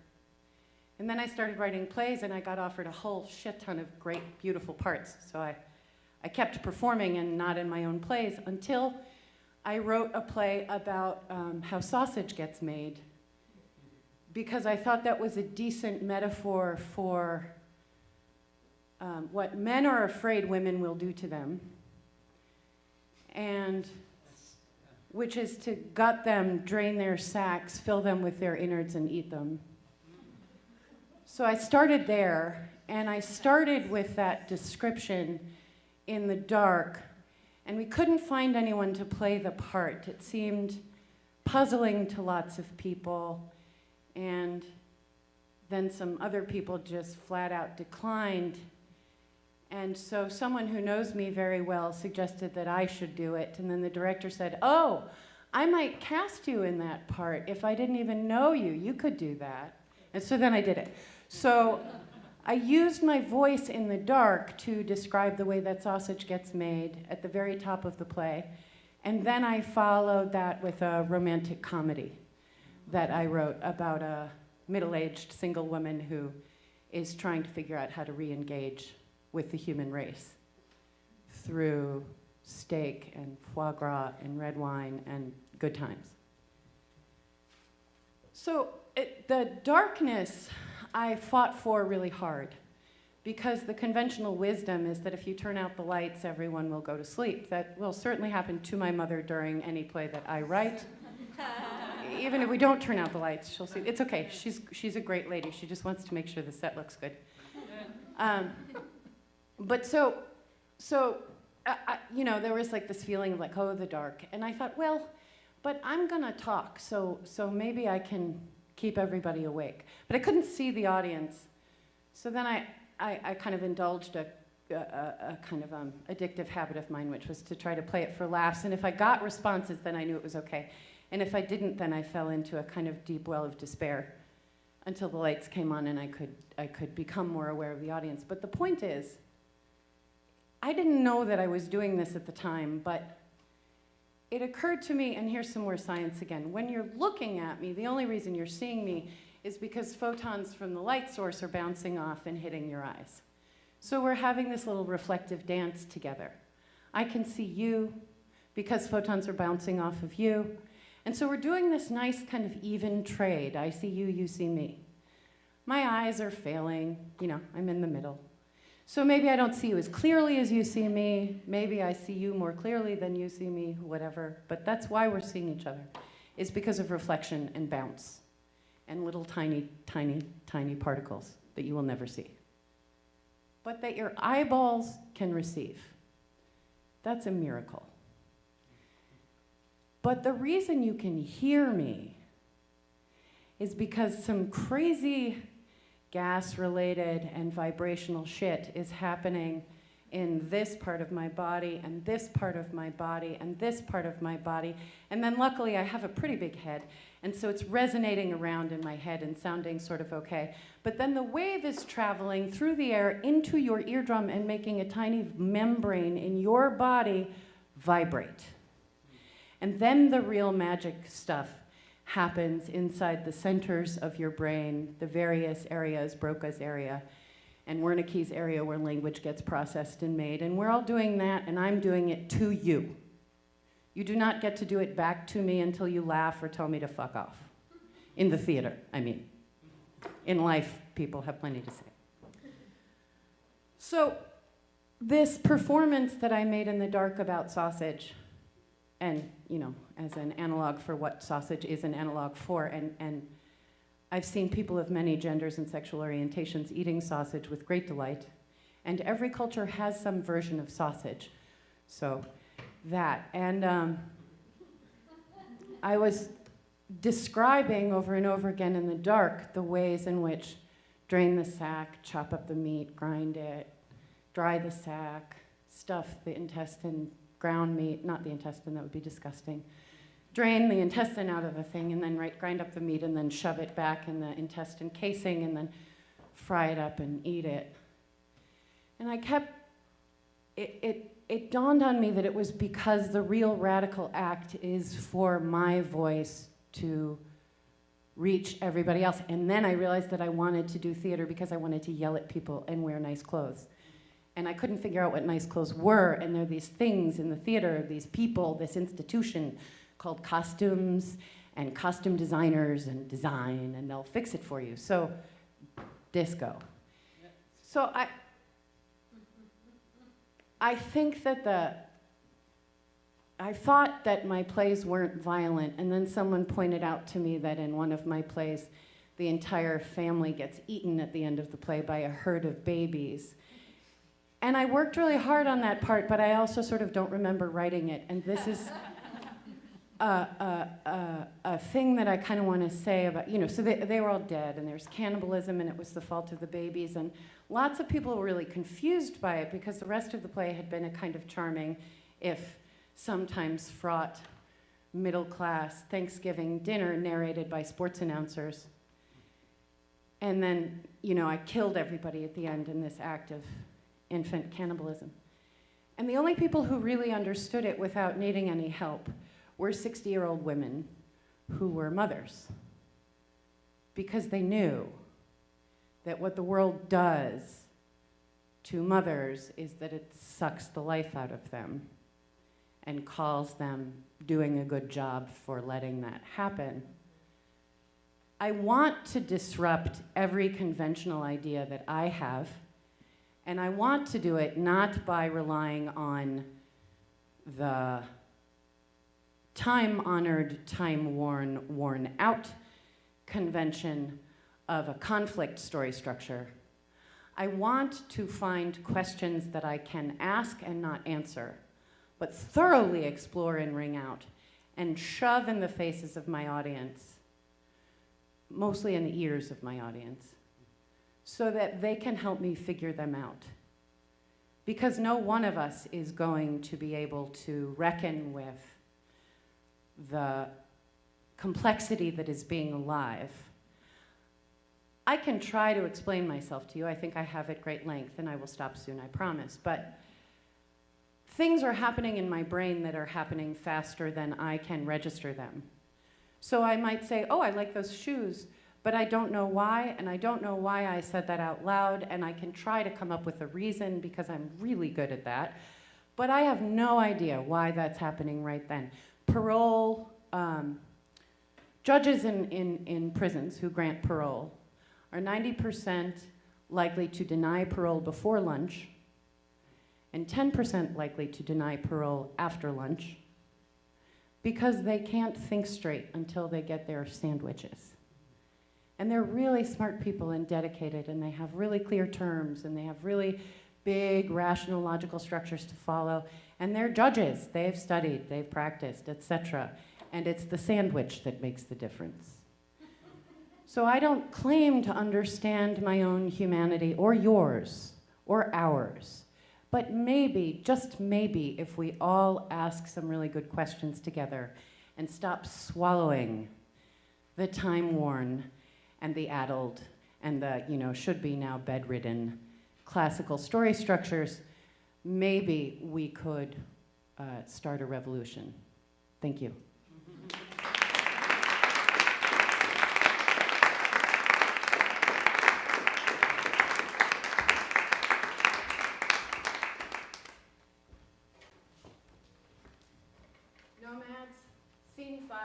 And then I started writing plays and I got offered a whole shit ton of great, beautiful parts. So I kept performing and not in my own plays until I wrote a play about how sausage gets made, because I thought that was a decent metaphor for what men are afraid women will do to them, and which is to gut them, drain their sacks, fill them with their innards, and eat them. So I started there, and I started with that description in the dark, and we couldn't find anyone to play the part. It seemed puzzling to lots of people, and then some other people just flat out declined. And so someone who knows me very well suggested that I should do it, and then the director said, "Oh, I might cast you in that part. If I didn't even know you, you could do that." And so then I did it. So I used my voice in the dark to describe the way that sausage gets made at the very top of the play. And then I followed that with a romantic comedy that I wrote about a middle-aged single woman who is trying to figure out how to re-engage with the human race through steak and foie gras and red wine and good times. So the darkness I fought for really hard, because the conventional wisdom is that if you turn out the lights, everyone will go to sleep. That will certainly happen to my mother during any play that I write. Even if we don't turn out the lights, she'll sleep. It's okay. She's a great lady. She just wants to make sure the set looks good. But you know, there was like this feeling of like, oh, the dark. And I thought, well, but I'm gonna talk, so maybe I can keep everybody awake. But I couldn't see the audience. So then I kind of indulged a kind of addictive habit of mine, which was to try to play it for laughs. And if I got responses, then I knew it was okay. And if I didn't, then I fell into a kind of deep well of despair until the lights came on and I could become more aware of the audience. But the point is, I didn't know that I was doing this at the time, but it occurred to me, and here's some more science again. When you're looking at me, the only reason you're seeing me is because photons from the light source are bouncing off and hitting your eyes. So we're having this little reflective dance together. I can see you because photons are bouncing off of you. And so we're doing this nice kind of even trade. I see you, you see me. My eyes are failing, you know, I'm in the middle. So maybe I don't see you as clearly as you see me. Maybe I see you more clearly than you see me, whatever. But that's why we're seeing each other, is because of reflection and bounce and little tiny, tiny, tiny particles that you will never see, but that your eyeballs can receive. That's a miracle. But the reason you can hear me is because some crazy gas-related and vibrational shit is happening in this part of my body, and this part of my body, and this part of my body. And then luckily I have a pretty big head, and so it's resonating around in my head and sounding sort of okay. But then the wave is traveling through the air into your eardrum and making a tiny membrane in your body vibrate. And then the real magic stuff happens inside the centers of your brain, the various areas, Broca's area, and Wernicke's area where language gets processed and made. And we're all doing that, and I'm doing it to you. You do not get to do it back to me until you laugh or tell me to fuck off. In the theater, I mean. In life, people have plenty to say. So this performance that I made in the dark about sausage, and, you know, as an analog for what sausage is an analog for, and I've seen people of many genders and sexual orientations eating sausage with great delight, and every culture has some version of sausage. So that, and I was describing over and over again in the dark the ways in which drain the sack, chop up the meat, grind it, dry the sack, stuff the intestine, ground meat, not the intestine, that would be disgusting. Drain the intestine out of the thing and then grind up the meat and then shove it back in the intestine casing and then fry it up and eat it. And I kept, it dawned on me that it was because the real radical act is for my voice to reach everybody else. And then I realized that I wanted to do theater because I wanted to yell at people and wear nice clothes. And I couldn't figure out what nice clothes were, and there are these things in the theater, these people, this institution called costumes and costume designers and design, and they'll fix it for you. So, disco. So I think that I thought that my plays weren't violent, and then someone pointed out to me that in one of my plays, the entire family gets eaten at the end of the play by a herd of babies. And I worked really hard on that part, but I also sort of don't remember writing it. And this is a thing that I kind of want to say about, you know, so they were all dead, and there's cannibalism, and it was the fault of the babies. And lots of people were really confused by it because the rest of the play had been a kind of charming, if sometimes fraught, middle-class Thanksgiving dinner narrated by sports announcers. And then, you know, I killed everybody at the end in this act of infant cannibalism. And the only people who really understood it without needing any help were 60-year-old women who were mothers, because they knew that what the world does to mothers is that it sucks the life out of them and calls them doing a good job for letting that happen. I want to disrupt every conventional idea that I have. And I want to do it not by relying on the time-honored, time-worn, worn-out convention of a conflict story structure. I want to find questions that I can ask and not answer, but thoroughly explore and wring out, and shove in the faces of my audience, mostly in the ears of my audience, so that they can help me figure them out. Because no one of us is going to be able to reckon with the complexity that is being alive. I can try to explain myself to you. I think I have at great length, and I will stop soon, I promise. But things are happening in my brain that are happening faster than I can register them. So I might say, oh, I like those shoes, but I don't know why, and I don't know why I said that out loud, and I can try to come up with a reason because I'm really good at that, but I have no idea why that's happening right then. Parole, judges in prisons who grant parole are 90% likely to deny parole before lunch and 10% likely to deny parole after lunch because they can't think straight until they get their sandwiches. And they're really smart people and dedicated, and they have really clear terms, and they have really big, rational, logical structures to follow. And they're judges. They've studied, they've practiced, etc. And it's the sandwich that makes the difference. So I don't claim to understand my own humanity, or yours, or ours. But maybe, just maybe, if we all ask some really good questions together and stop swallowing the time-worn and the addled and the, you know, should be now bedridden classical story structures, maybe we could start a revolution. Thank you. Nomads, scene 5,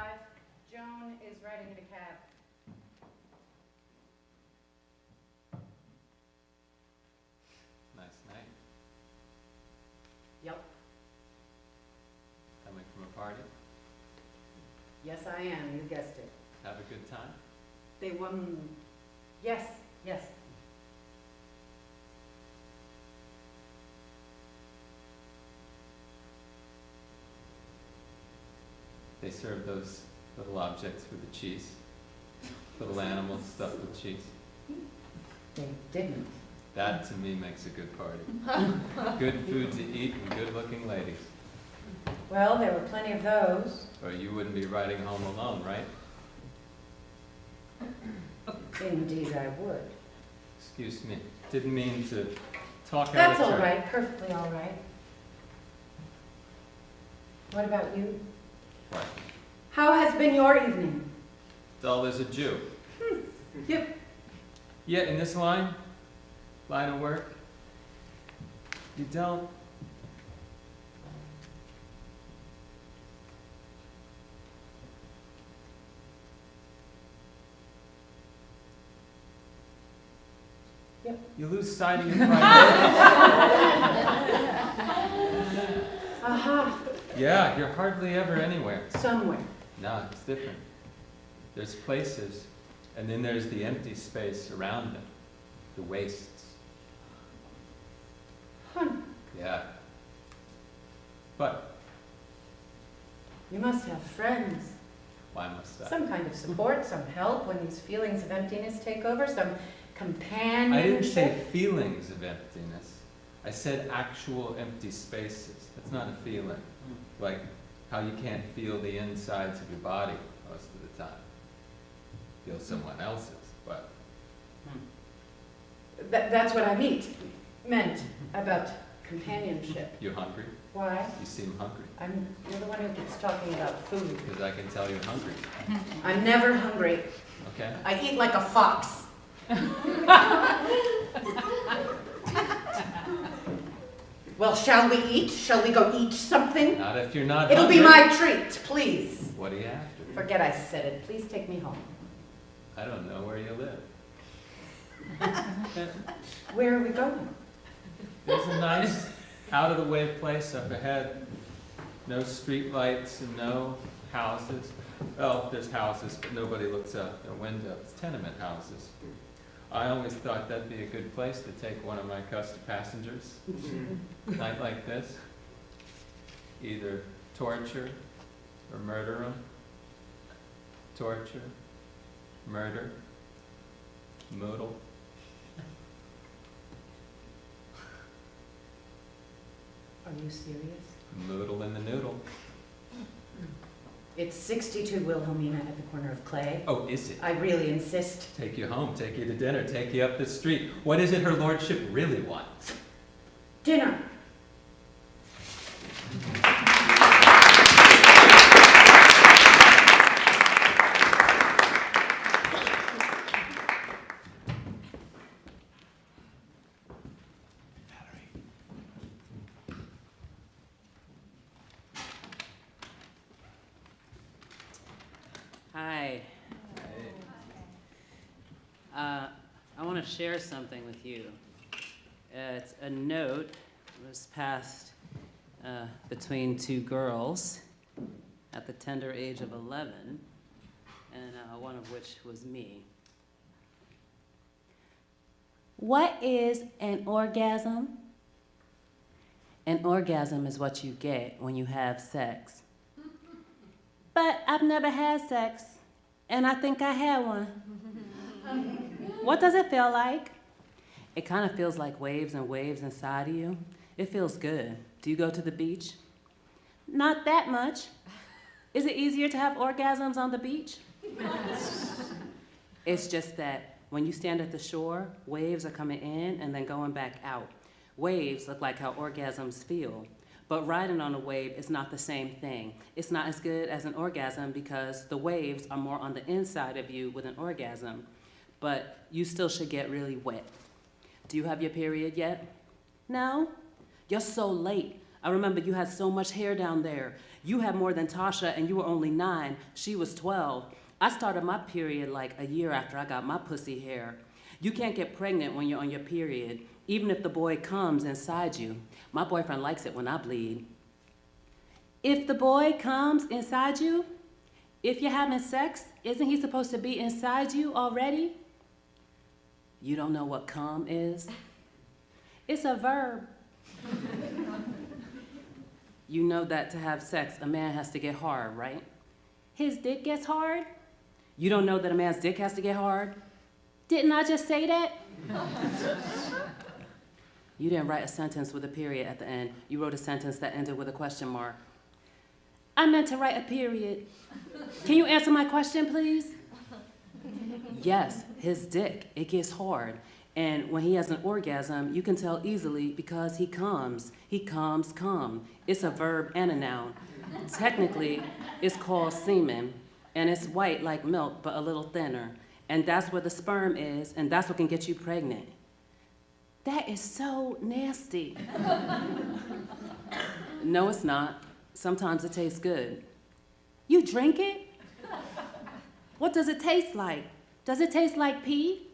Joan is riding in a cab. Yes, I am, you guessed it. Have a good time? They won, yes, yes. They serve those little objects with the cheese. Little animals stuffed with cheese. They didn't. That to me makes a good party. Good food to eat and good looking ladies. Well, there were plenty of those. Or you wouldn't be riding home alone, right? Indeed I would. Excuse me. Didn't mean to talk out That's of all turn. right, perfectly all right. What about you? What? How has been your evening? Dull as a Jew. Yep. Yeah, in this line of work, you don't. Yep. You lose sight of your priorities. Aha, Yeah, you're hardly ever anywhere. somewhere. No, it's different. There's places, and then there's the empty space around them, the wastes. Huh. Yeah. But You must have friends. why must I? Some kind of support, some help when these feelings of emptiness take over, some companionship. I didn't say feelings of emptiness. I said actual empty spaces. That's not a feeling. Like how you can't feel the insides of your body most of the time. Feel someone else's, but That's what I meant about companionship. you hungry? Why? You seem hungry. You're the one who keeps talking about food. Because I can tell you're hungry. I'm never hungry. Okay? I eat like a fox. Well, shall we eat? Shall we go eat something? Not if you're not It'll hungry. be my treat, please. What are you after? Forget I said it. Please take me home. I don't know where you live. Where are we going? There's a nice out-of-the-way place up ahead. No street lights and no houses. Well, there's houses, but nobody looks out their window. It's tenement houses. I always thought that'd be a good place to take one of my passengers. Night like this. Either torture or murder them. Torture, murder, moodle. Are you serious? Moodle in the noodle. It's 62 Wilhelmina at the corner of Clay. Oh, is it? I really insist. Take you home, take you to dinner, take you up the street. What is it her lordship really wants? Dinner. Hi. I want to share something with you. It's a note that was passed between two girls at the tender age of 11, and one of which was me. What is an orgasm? An orgasm is what you get when you have sex. But I've never had sex, and I think I had one. What does it feel like? It kind of feels like waves and waves inside of you. It feels good. Do you go to the beach? Not that much. Is it easier to have orgasms on the beach? It's just that when you stand at the shore, waves are coming in and then going back out. Waves look like how orgasms feel. But riding on a wave is not the same thing. It's not as good as an orgasm because the waves are more on the inside of you with an orgasm. But you still should get really wet. Do you have your period yet? No? You're so late. I remember you had so much hair down there. You had more than Tasha and you were only 9. She was 12. I started my period like a year after I got my pussy hair. You can't get pregnant when you're on your period, even if the boy comes inside you. My boyfriend likes it when I bleed. If the boy comes inside you, If you're having sex, isn't he supposed to be inside you already? You don't know what come is? It's a verb. You know that to have sex, a man has to get hard, right? His dick gets hard? You don't know that a man's dick has to get hard? Didn't I just say that? You didn't write a sentence with a period at the end. You wrote a sentence that ended with a question mark. I meant to write a period. Can you answer my question, please? Yes, his dick, it gets hard. And when he has an orgasm, you can tell easily because he comes. He comes, come. It's a verb and a noun. Technically, it's called semen, and it's white like milk, but a little thinner. And that's where the sperm is, and that's what can get you pregnant. That is so nasty. No, it's not. Sometimes it tastes good. You drink it? What does it taste like? Does it taste like pee?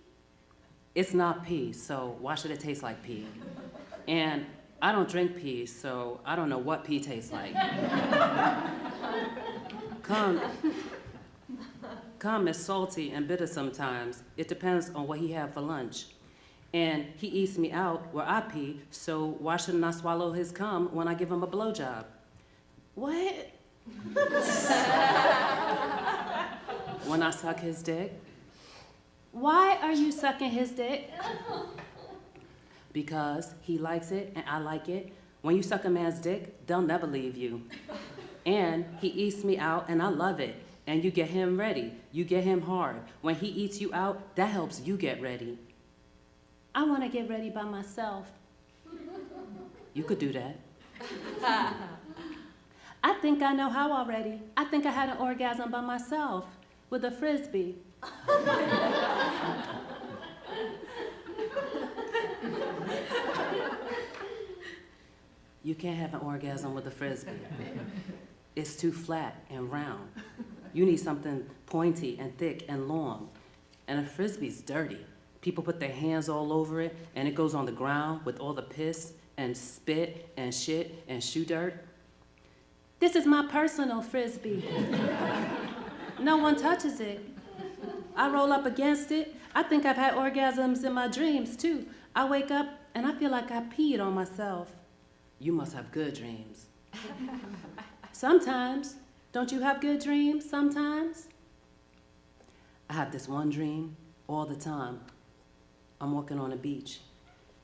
It's not pee, so why should it taste like pee? And I don't drink pee, so I don't know what pee tastes like. Cum is salty and bitter sometimes. It depends on what he had for lunch. And he eats me out where I pee, so why shouldn't I swallow his cum when I give him a blowjob? What? When I suck his dick? Why are you sucking his dick? Because he likes it and I like it. When you suck a man's dick, they'll never leave you. And he eats me out and I love it. And you get him ready. You get him hard. When he eats you out, that helps you get ready. I want to get ready by myself. You could do that. I think I know how already. I think I had an orgasm by myself with a Frisbee. You can't have an orgasm with a Frisbee. It's too flat and round. You need something pointy and thick and long. And a Frisbee's dirty. People put their hands all over it, and it goes on the ground with all the piss and spit and shit and shoe dirt. This is my personal Frisbee. No one touches it. I roll up against it. I think I've had orgasms in my dreams, too. I wake up, and I feel like I peed on myself. You must have good dreams. Sometimes. Don't you have good dreams sometimes? I have this one dream all the time. I'm walking on a beach.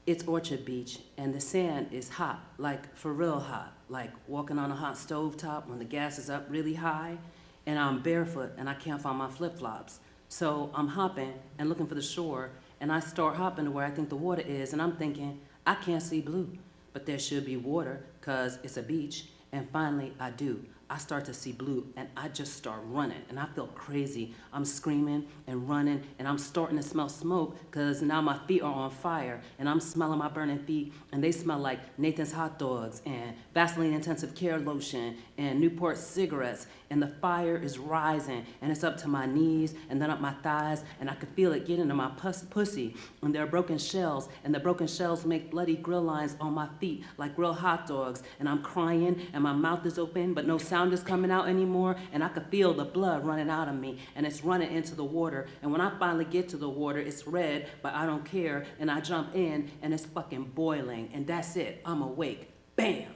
It's Orchard Beach, and the sand is hot, like for real hot, like walking on a hot stovetop when the gas is up really high, and I'm barefoot and I can't find my flip-flops. So I'm hopping and looking for the shore, and I start hopping to where I think the water is, and I'm thinking, I can't see blue, but there should be water, 'cause it's a beach, and finally I do. I start to see blue, and I just start running, and I feel crazy. I'm screaming and running, and I'm starting to smell smoke, because now my feet are on fire, and I'm smelling my burning feet, and they smell like Nathan's hot dogs, and Vaseline intensive care lotion, and Newport cigarettes, and the fire is rising, and it's up to my knees, and then up my thighs, and I can feel it get into my pussy, and there are broken shells, and the broken shells make bloody grill lines on my feet, like real hot dogs, and I'm crying, and my mouth is open, but no sound is coming out anymore, and I could feel the blood running out of me, and it's running into the water, and when I finally get to the water, it's red, but I don't care, and I jump in, and it's fucking boiling, and that's it, I'm awake. Bam!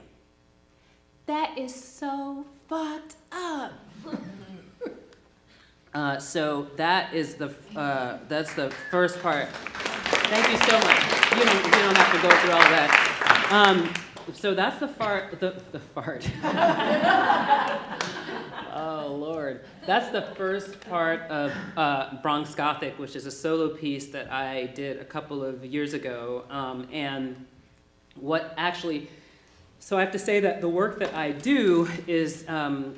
That is so fucked up. So that is that's the first part. Thank you so much. You don't have to go through all that. So that's the fart. Oh Lord, that's the first part of Bronx Gothic, which is a solo piece that I did a couple of years ago. And what actually, so I have to say that the work that I do is I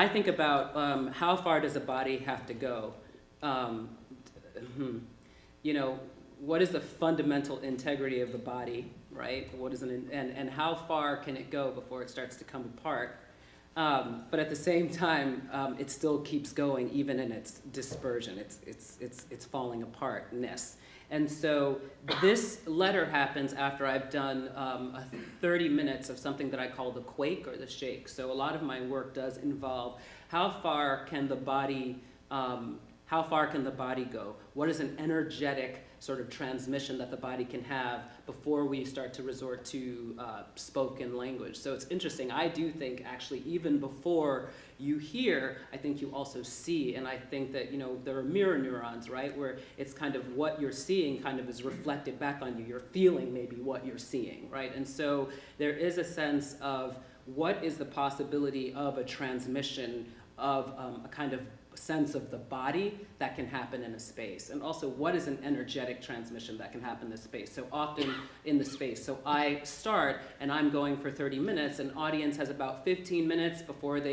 think about how far does a body have to go. You know, what is the fundamental integrity of the body, right? What is and how far can it go before it starts to come apart? But at the same time, it still keeps going even in its dispersion, it's falling apartness. And so this letter happens after I've done 30 minutes of something that I call the quake or the shake. So a lot of my work does involve how far can the body go? What is an energetic sort of transmission that the body can have before we start to resort to spoken language? So it's interesting. I do think actually even before you hear, I think you also see, and I think that, there are mirror neurons, right, where it's kind of what you're seeing kind of is reflected back on you. You're feeling maybe what you're seeing, right? And so there is a sense of what is the possibility of a transmission of a kind of sense of the body that can happen in a space, and also what is an energetic transmission that can happen in this space. So often in the space, so I start and I'm going for 30 minutes, an audience has about 15 minutes before it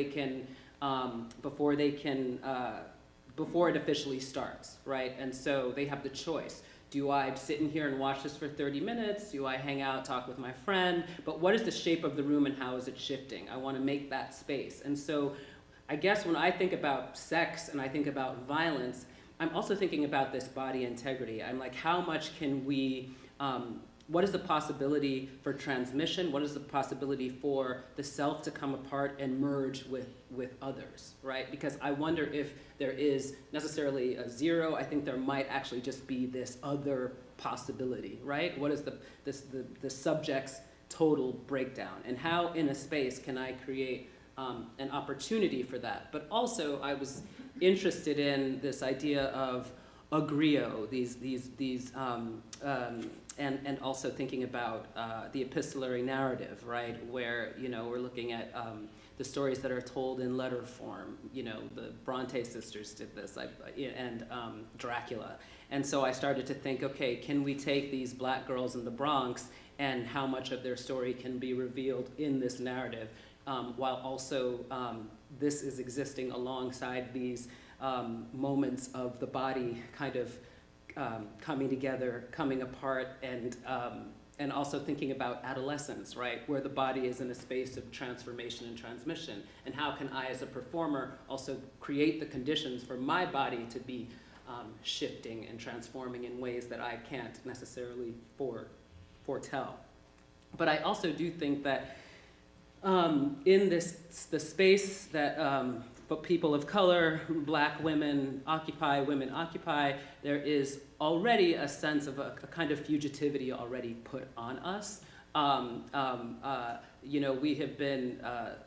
officially starts, right? And so they have the choice. Do I sit in here and watch this for 30 minutes? Do I hang out, talk with my friend? But what is the shape of the room and how is it shifting? I want to make that space. And so I guess when I think about sex and I think about violence, I'm also thinking about this body integrity. I'm like, how much can we, what is the possibility for transmission? What is the possibility for the self to come apart and merge with others, right? Because I wonder if there is necessarily a zero. I think there might actually just be this other possibility, right? What is the subject's total breakdown? And how in a space can I create an opportunity for that? But also I was interested in this idea of agrio, and also thinking about the epistolary narrative, right, where we're looking at the stories that are told in letter form. The Bronte sisters did this, and Dracula. And so I started to think, okay, can we take these black girls in the Bronx and how much of their story can be revealed in this narrative, while also this is existing alongside these moments of the body kind of coming together, coming apart, and also thinking about adolescence, right, where the body is in a space of transformation and transmission, and how can I as a performer also create the conditions for my body to be shifting and transforming in ways that I can't necessarily foretell. But I also do think that in the space that people of color, black women occupy, there is already a sense of a kind of fugitivity already put on us. We have been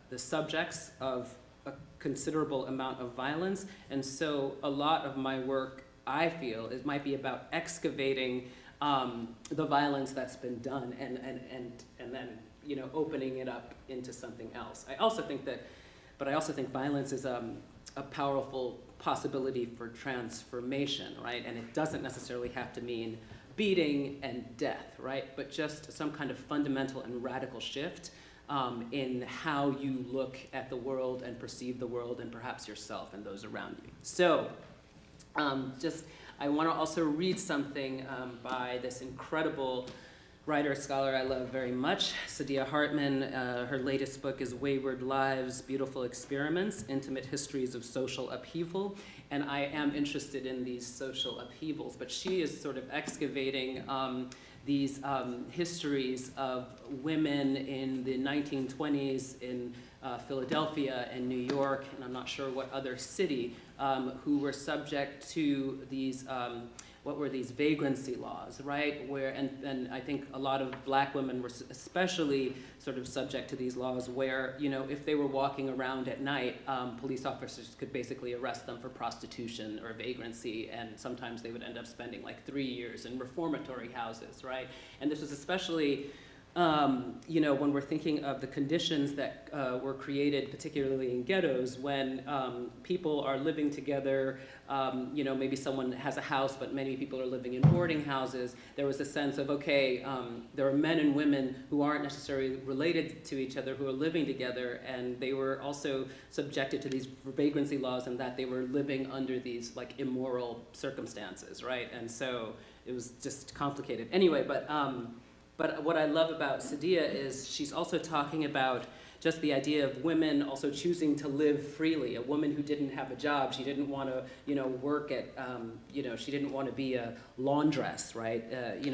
the subjects of a considerable amount of violence, and so a lot of my work, I feel, might be about excavating the violence that's been done, and then opening it up into something else. I also think violence is a powerful possibility for transformation, right? And it doesn't necessarily have to mean beating and death, right? But just some kind of fundamental and radical shift in how you look at the world and perceive the world and perhaps yourself and those around you. So I want to also read something by this incredible writer, scholar I love very much, Saidiya Hartman. Her latest book is Wayward Lives, Beautiful Experiments, Intimate Histories of Social Upheaval. And I am interested in these social upheavals, but she is sort of excavating these histories of women in the 1920s in Philadelphia and New York, and I'm not sure what other city, who were subject to these what were these vagrancy laws, right? And I think a lot of black women were especially sort of subject to these laws where, if they were walking around at night, police officers could basically arrest them for prostitution or vagrancy, and sometimes they would end up spending like 3 years in reformatory houses, right? And this was especially when we're thinking of the conditions that were created, particularly in ghettos, when people are living together, maybe someone has a house, but many people are living in boarding houses. There was a sense of, okay, there are men and women who aren't necessarily related to each other who are living together, and they were also subjected to these vagrancy laws, and that they were living under these like immoral circumstances, right? And so it was just complicated. Anyway, but what I love about Saidiya is she's also talking about just the idea of women also choosing to live freely. A woman who didn't have a job, she didn't want to, work at, she didn't want to be a laundress, right?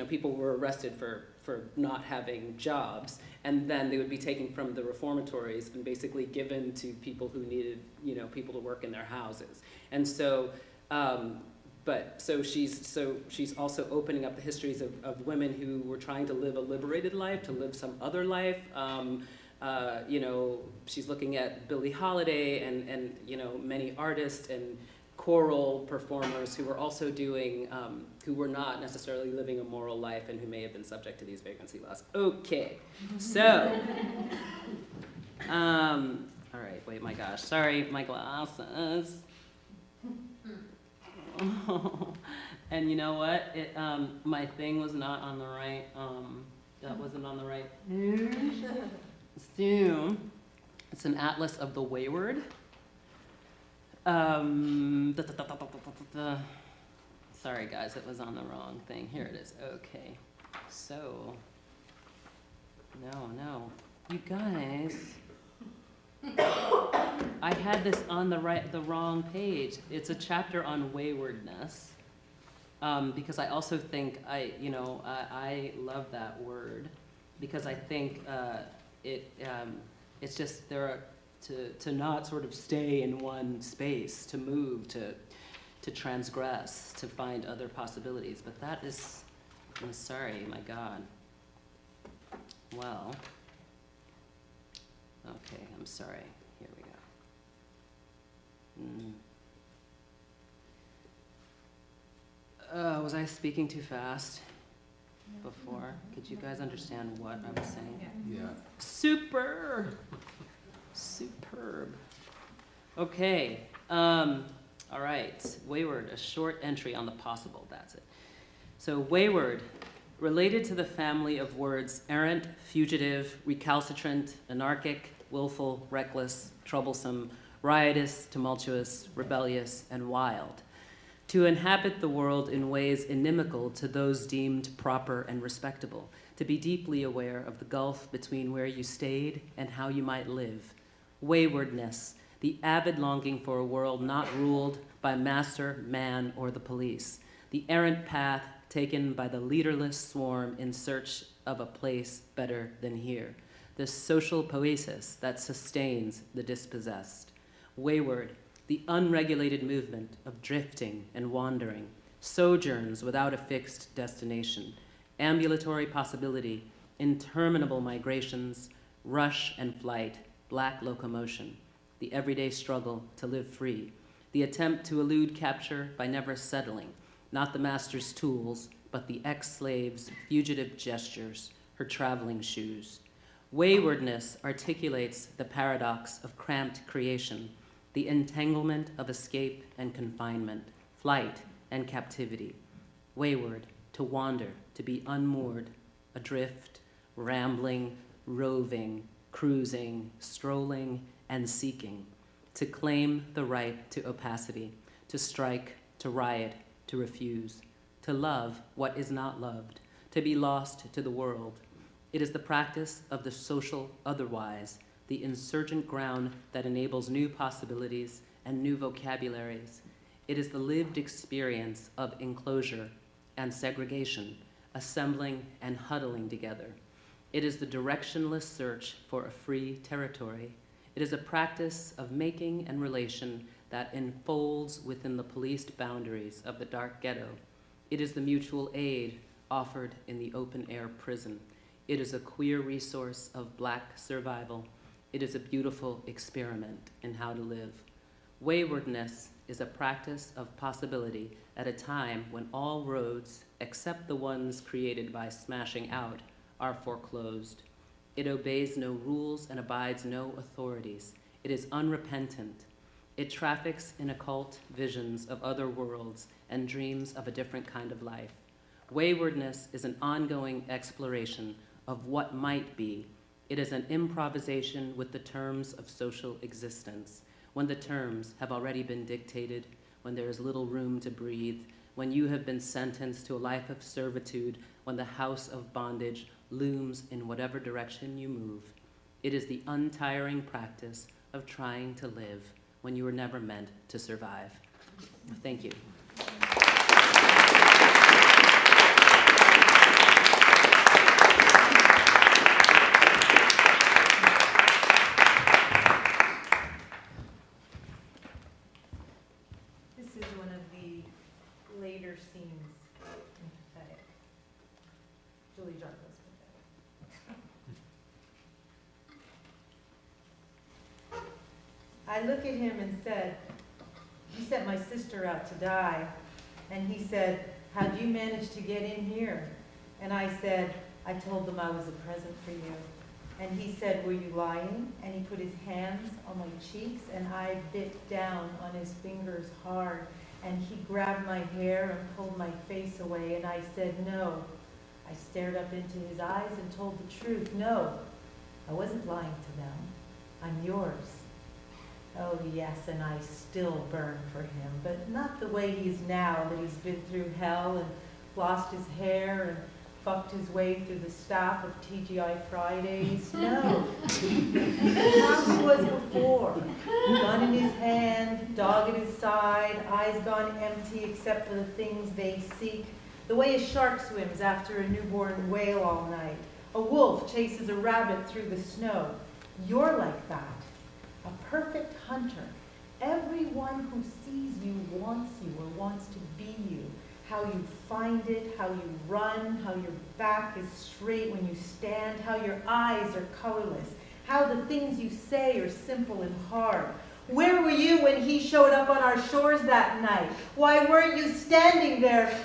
People were arrested for not having jobs, and then they would be taken from the reformatories and basically given to people who needed, people to work in their houses. And so, so she's also opening up the histories of women who were trying to live a liberated life, to live some other life. She's looking at Billie Holiday and many artists and choral performers who were also doing, who were not necessarily living a moral life and who may have been subject to these vagrancy laws. Okay, so, all right, wait, my gosh, sorry, my glasses. And you know what? My thing was not on the right, that wasn't on the right page. So, it's an atlas of the wayward. Sorry guys, it was on the wrong thing. Here it is. Okay. So, no. You guys, I had this on the wrong page. It's a chapter on waywardness. Because I also think I love that word, because I think it's just to not sort of stay in one space, to move, to transgress, to find other possibilities. But that is, I'm sorry, my God. Well, okay, I'm sorry. Here we go. Was I speaking too fast before? Could you guys understand what I was saying? Yeah. Superb. Okay. All right. Wayward, a short entry on the possible. That's it. So wayward, related to the family of words errant, fugitive, recalcitrant, anarchic, willful, reckless, troublesome, riotous, tumultuous, rebellious, and wild. To inhabit the world in ways inimical to those deemed proper and respectable, to be deeply aware of the gulf between where you stayed and how you might live. Waywardness, the avid longing for a world not ruled by master, man, or the police. The errant path taken by the leaderless swarm in search of a place better than here. The social poesis that sustains the dispossessed. Wayward, the unregulated movement of drifting and wandering, sojourns without a fixed destination, ambulatory possibility, interminable migrations, rush and flight, black locomotion, the everyday struggle to live free, the attempt to elude capture by never settling, not the master's tools, but the ex-slave's fugitive gestures, her traveling shoes. Waywardness articulates the paradox of cramped creation, the entanglement of escape and confinement, flight and captivity. Wayward, to wander, to be unmoored, adrift, rambling, roving, cruising, strolling, and seeking. To claim the right to opacity, to strike, to riot, to refuse. To love what is not loved, to be lost to the world. It is the practice of the social otherwise, the insurgent ground that enables new possibilities and new vocabularies. It is the lived experience of enclosure and segregation, assembling and huddling together. It is the directionless search for a free territory. It is a practice of making and relation that enfolds within the policed boundaries of the dark ghetto. It is the mutual aid offered in the open-air prison. It is a queer resource of black survival. It is a beautiful experiment in how to live. Waywardness is a practice of possibility at a time when all roads, except the ones created by smashing out, are foreclosed. It obeys no rules and abides no authorities. It is unrepentant. It traffics in occult visions of other worlds and dreams of a different kind of life. Waywardness is an ongoing exploration of what might be. It is an improvisation with the terms of social existence, when the terms have already been dictated, when there is little room to breathe, when you have been sentenced to a life of servitude, when the house of bondage looms in whatever direction you move. It is the untiring practice of trying to live when you were never meant to survive. Thank you. This is one of the later scenes in Pathetic. Julia Jarcho's Pathetic. I look at him and said, "You sent my sister out to die." And he said, "How'd you manage to get in here?" And I said, "I told them I was a present for you." And he said, "Were you lying?" And he put his hands on my cheeks, and I bit down on his fingers hard. And he grabbed my hair and pulled my face away, and I said, "No." I stared up into his eyes and told the truth. "No, I wasn't lying to them. I'm yours." Oh yes, and I still burn for him, but not the way he is now, that he's been through hell and lost his hair and fucked his way through the staff of TGI Fridays. No, how he was before. Gun in his hand, dog at his side, eyes gone empty except for the things they seek. The way a shark swims after a newborn whale all night. A wolf chases a rabbit through the snow. You're like that. A perfect hunter. Everyone who sees you wants you or wants to be you. How you find it, how you run, how your back is straight when you stand, how your eyes are colorless, how the things you say are simple and hard. Where were you when he showed up on our shores that night? Why weren't you standing there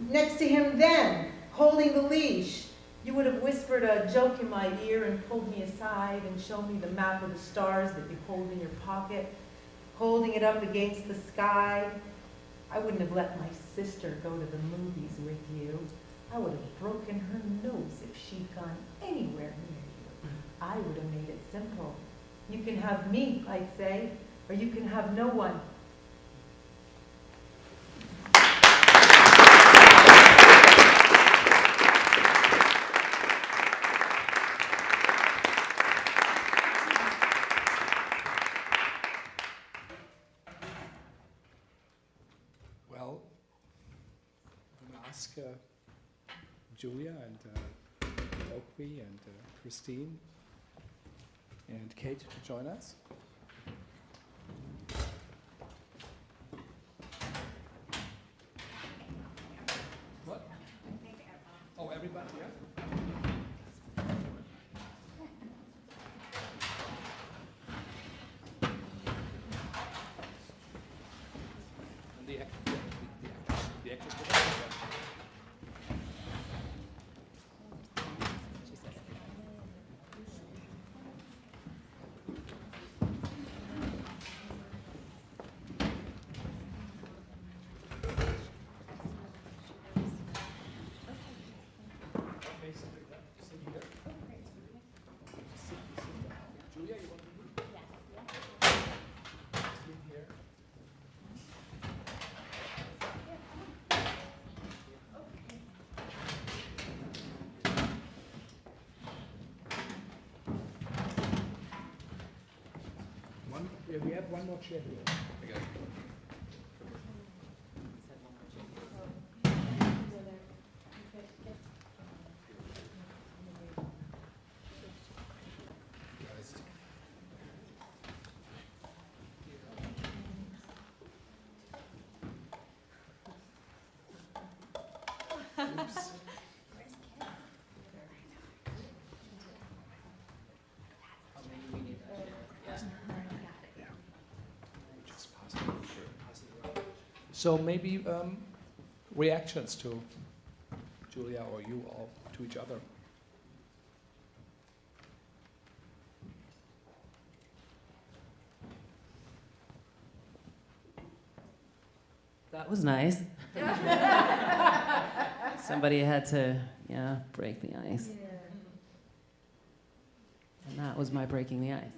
next to him then, holding the leash? You would have whispered a joke in my ear and pulled me aside and shown me the map of the stars that you hold in your pocket, holding it up against the sky. I wouldn't have let my sister go to the movies with you. I would have broken her nose if she'd gone anywhere near you. I would have made it simple. You can have me, I'd say, or you can have no one. Well, I'm going to ask Julia and Okwui and Kristine and Kate to join us. What? Oh, everybody, yeah? And the actors go back. Julia, you want to do it? Sit here. We have one more chair here. Oops. So maybe reactions to Julia or you all to each other. That was nice. Somebody had to, break the ice. Yeah. And that was my breaking the ice.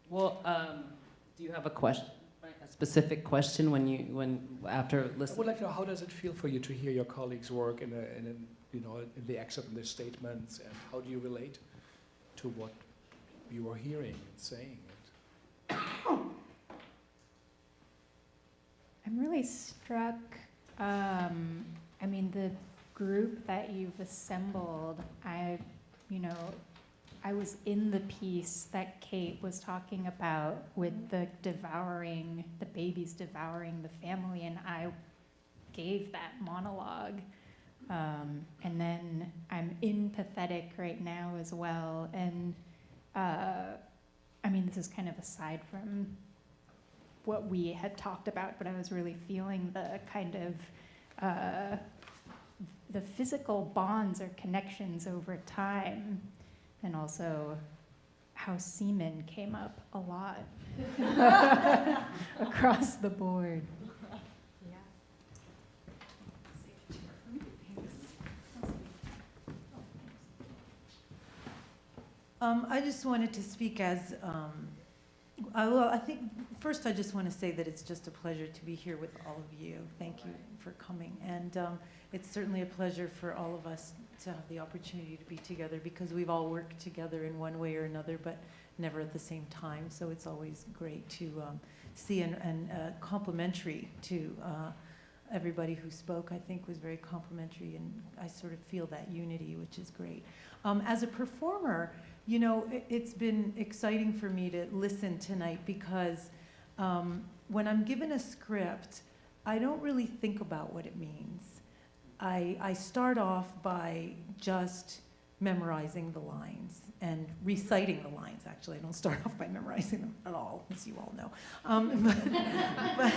Well, do you have a question? a specific question after I listening? would like to know, how does it feel for you to hear your colleagues' work in the excerpt and the statements, and how do you relate to what you are hearing and saying? I'm really struck, the group that you've assembled, I was in the piece that Kate was talking about with the babies devouring the family, and I gave that monologue. And then I'm in Pathetic right now as well, and this is kind of aside from what we had talked about, but I was really feeling the kind of the physical bonds or connections over time, and also how semen came up a lot across the board. I just wanted to speak as, I think, first I just want to say that it's just a pleasure to be here with all of you. Thank you for coming. And it's certainly a pleasure for all of us to have the opportunity to be together, because we've all worked together in one way or another, but never at the same time. So it's always great to see, and complimentary to everybody who spoke. I think was very complimentary, and I sort of feel that unity, which is great. As a performer, it's been exciting for me to listen tonight, because when I'm given a script, I don't really think about what it means. I start off by just memorizing the lines and reciting the lines. Actually, I don't start off by memorizing them at all, as you all know. But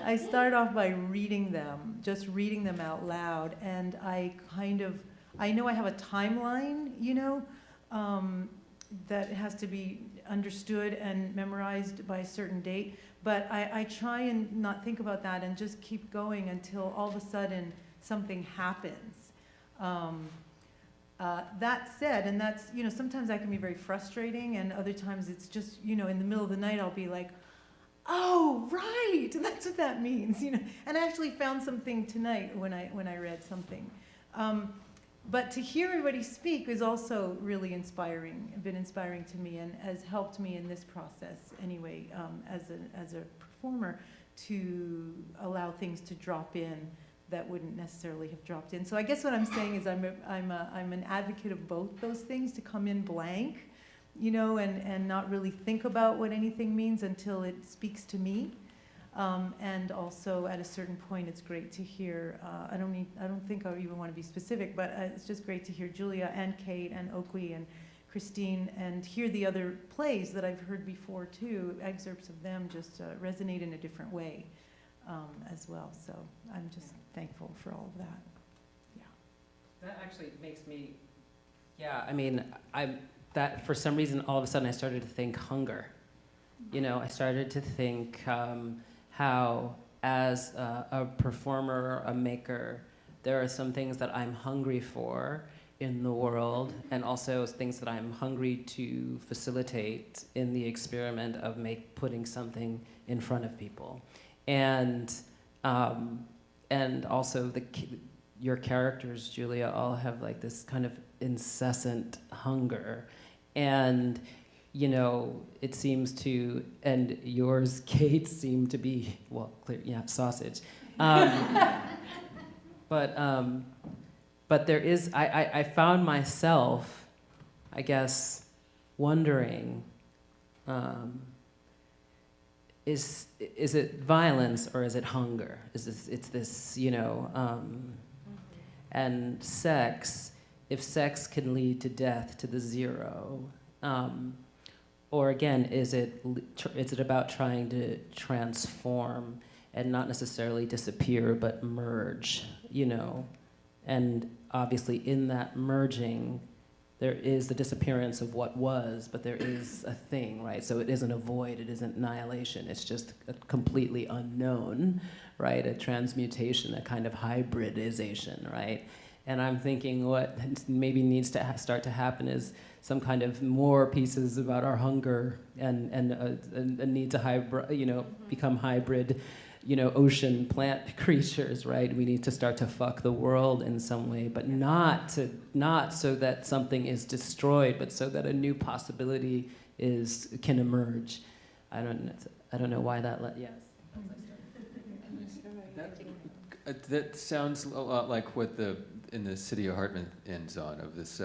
I start off by reading them, just reading them out loud, and I know I have a timeline, that has to be understood and memorized by a certain date, but I try and not think about that and just keep going until all of a sudden something happens. That said, and that's, sometimes that can be very frustrating, and other times it's just, in the middle of the night I'll be like, oh, right, that's what that means, And I actually found something tonight when I read something. But to hear everybody speak is also really been inspiring to me, and has helped me in this process anyway, as a performer, to allow things to drop in that wouldn't necessarily have dropped in. So I guess what I'm saying is I'm an advocate of both those things, to come in blank, and not really think about what anything means until it speaks to me. And also at a certain point, it's great to hear, I don't think I even want to be specific, but it's just great to hear Julia and Kate and Okwui and Kristine, and hear the other plays that I've heard before too. Excerpts of them just resonate in a different way as well. So I'm just thankful for all of that. Yeah. That actually makes me. Yeah, that for some reason, all of a sudden I started to think hunger. I started to think how, as a performer, a maker, there are some things that I'm hungry for in the world, and also things that I'm hungry to facilitate in the experiment of putting something in front of people. And also your characters, Julia, all have like this kind of incessant hunger. And it seems to, and yours, Kate, seem to be, well, clear, yeah, sausage. But there is, I found myself, I guess, wondering, is it violence or is it hunger? It's this, and sex, if sex can lead to death, to the zero, or again, is it about trying to transform and not necessarily disappear, but merge, And obviously in that merging, there is the disappearance of what was, but there is a thing, right? So it isn't a void, it isn't annihilation, it's just a completely unknown, right? A transmutation, a kind of hybridization, right? And I'm thinking what maybe needs to start to happen is some kind of more pieces about our hunger and a need to become hybrid, ocean plant creatures, right? We need to start to fuck the world in some way, but not so that something is destroyed, but so that a new possibility can emerge. I don't know why that. Yes. That sounds a lot like what in the city of Hartman ends on, of this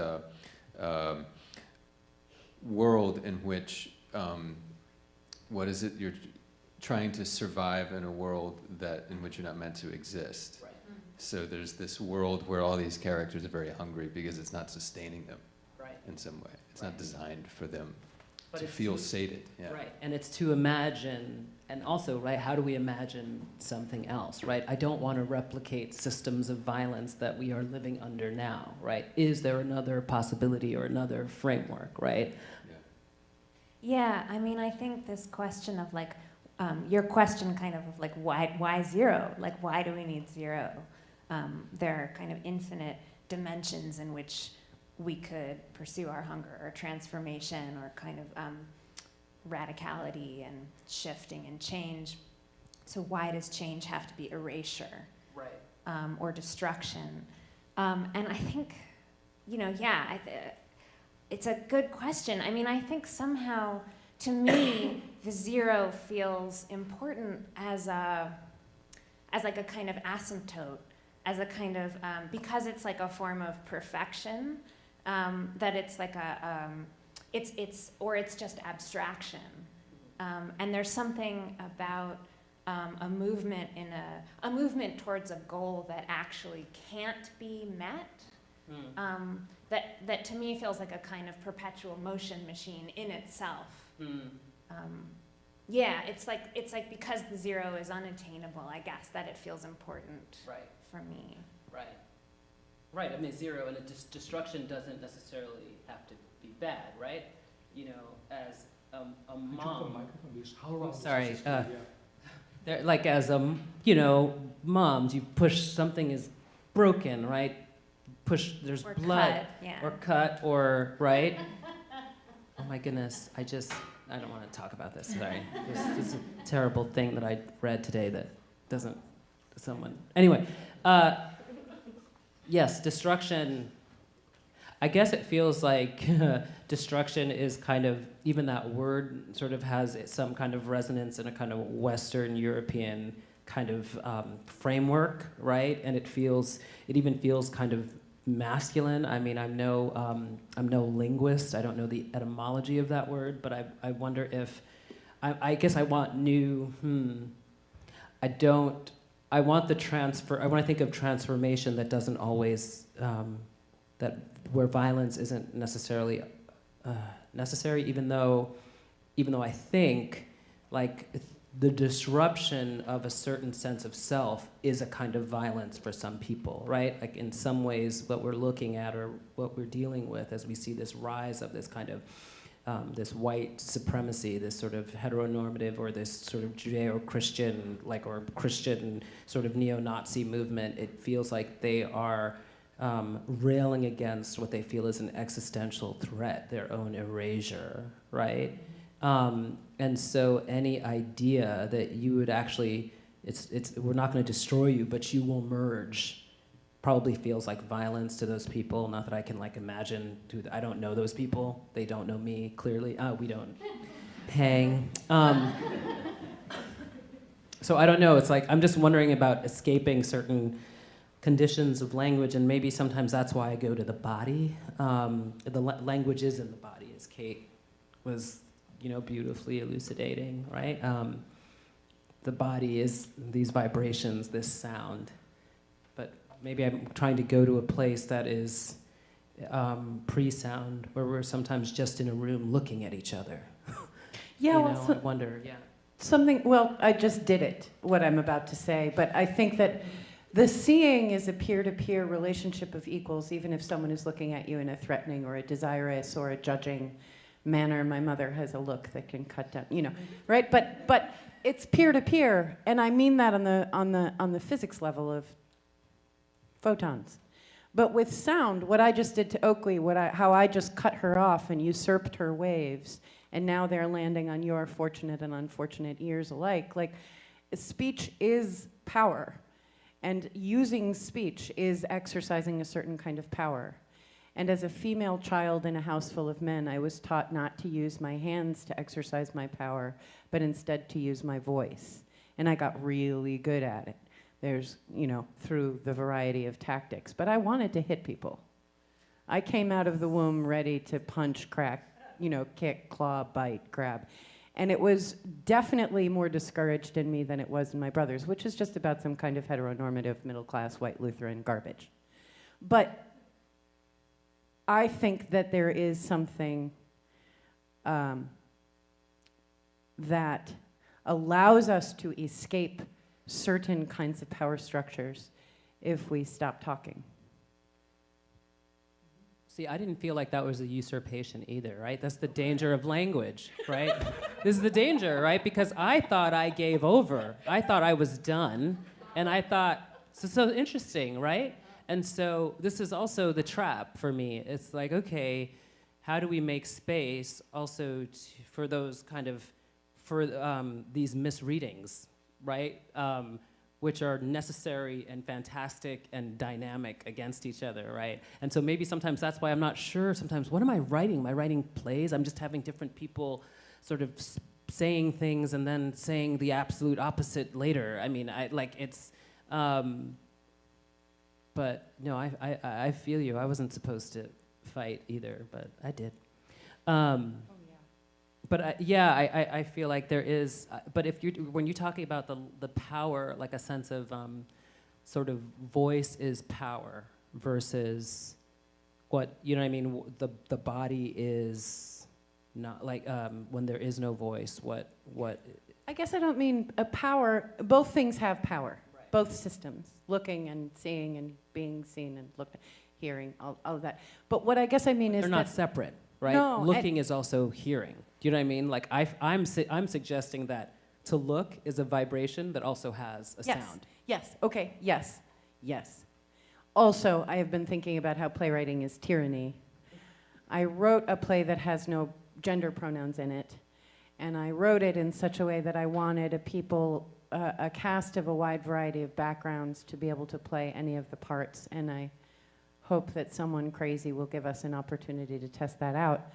world in which, what is it, you're trying to survive in a world in which you're not meant to exist. Right. So there's this world where all these characters are very hungry because it's not sustaining them in some way. It's not designed for them to feel sated. Yeah. Right, and it's to imagine, and also, right, how do we imagine something else, right? I don't want to replicate systems of violence that we are living under now, right? Is there another possibility or another framework, right? Yeah, I mean, I think this question of like, your question kind of like, why zero? Like, why do we need zero? There are kind of infinite dimensions in which we could pursue our hunger or transformation or kind of radicality and shifting and change. So why does change have to be erasure? Right. Or destruction? And I think, it's a good question. I mean, I think somehow, to me, the zero feels important as like a kind of asymptote, as a kind of, because it's like a form of perfection, that it's like it's just abstraction. And there's something about a movement towards a goal that actually can't be met. That to me feels like a kind of perpetual motion machine in itself. Yeah, it's like because the zero is unattainable, I guess, that it feels important for me. Right, I mean, zero and destruction doesn't necessarily have to be bad, right? As a mom. Sorry. Like as moms, you push something is broken, right? There's or blood. Cut, yeah. Or cut, or, right? Oh my goodness, I don't want to talk about this, sorry. This is a terrible thing that I read today that anyway. Yes, destruction, I guess it feels like destruction is kind of, even that word sort of has some kind of resonance in a kind of Western European kind of framework, right? And it even feels kind of masculine. I mean, I'm no linguist. I don't know the etymology of that word, but I wonder if, I guess I want new, I want when I think of transformation that doesn't always, where violence isn't necessarily necessary, even though I think like the disruption of a certain sense of self is a kind of violence for some people, right? Like in some ways what we're looking at or what we're dealing with as we see this rise of this kind of this white supremacy, this sort of heteronormative or this sort of Judeo-Christian, or Christian sort of neo-Nazi movement, it feels like they are railing against what they feel is an existential threat, their own erasure, right? And so any idea that you would actually, we're not going to destroy you, but you will merge, probably feels like violence to those people. Not that I can imagine, I don't know those people. They don't know me, clearly. We don't hang. So I don't know, it's like, I'm just wondering about escaping certain conditions of language, and maybe sometimes that's why I go to the body. The language is in the body, as Kate was beautifully elucidating, right? The body is these vibrations, this sound. But maybe I'm trying to go to a place that is pre-sound, where we're sometimes just in a room looking at each other. Yeah, I wonder, I just did it, what I'm about to say, but I think that the seeing is a peer-to-peer relationship of equals, even if someone is looking at you in a threatening or a desirous or a judging manner. My mother has a look that can cut down, right? But it's peer-to-peer, and I mean that on the physics level of photons. But with sound, what I just did to Okwui, how I just cut her off and usurped her waves, and now they're landing on your fortunate and unfortunate ears alike. Like, speech is power, and using speech is exercising a certain kind of power. And as a female child in a house full of men, I was taught not to use my hands to exercise my power, but instead to use my voice. And I got really good at it. There's, through the variety of tactics. But I wanted to hit people. I came out of the womb ready to punch, crack, kick, claw, bite, grab. And it was definitely more discouraged in me than it was in my brothers, which is just about some kind of heteronormative, middle-class, white Lutheran garbage. But I think that there is something that allows us to escape certain kinds of power structures if we stop talking. See, I didn't feel like that was a usurpation either, right? That's the danger of language, right? This is the danger, right? Because I thought I gave over. I thought I was done. And I thought, so interesting, right? And so this is also the trap for me. It's like, okay, how do we make space also for those kind of, these misreadings, right? Which are necessary and fantastic and dynamic against each other, right? And so maybe sometimes that's why I'm not sure sometimes, what am I writing? Am I writing plays? I'm just having different people sort of saying things and then saying the absolute opposite later. I mean, but no, I feel you. I wasn't supposed to fight either, but I did. But I feel like there is. But when you're talking about the power, like a sense of sort of voice is power versus what what I mean. The body is not like when there is no voice. What? I guess I don't mean a power. Both things have power. Right. Both systems, looking and seeing and being seen and hearing, all of that. But what I guess I mean is they're not separate, right? No, looking is also hearing. Do you know what I mean? Like I'm suggesting that to look is a vibration that also has a sound. Yes. Okay. Yes. Also, I have been thinking about how playwriting is tyranny. I wrote a play that has no gender pronouns in it, and I wrote it in such a way that I wanted a cast of a wide variety of backgrounds to be able to play any of the parts, and I hope that someone crazy will give us an opportunity to test that out.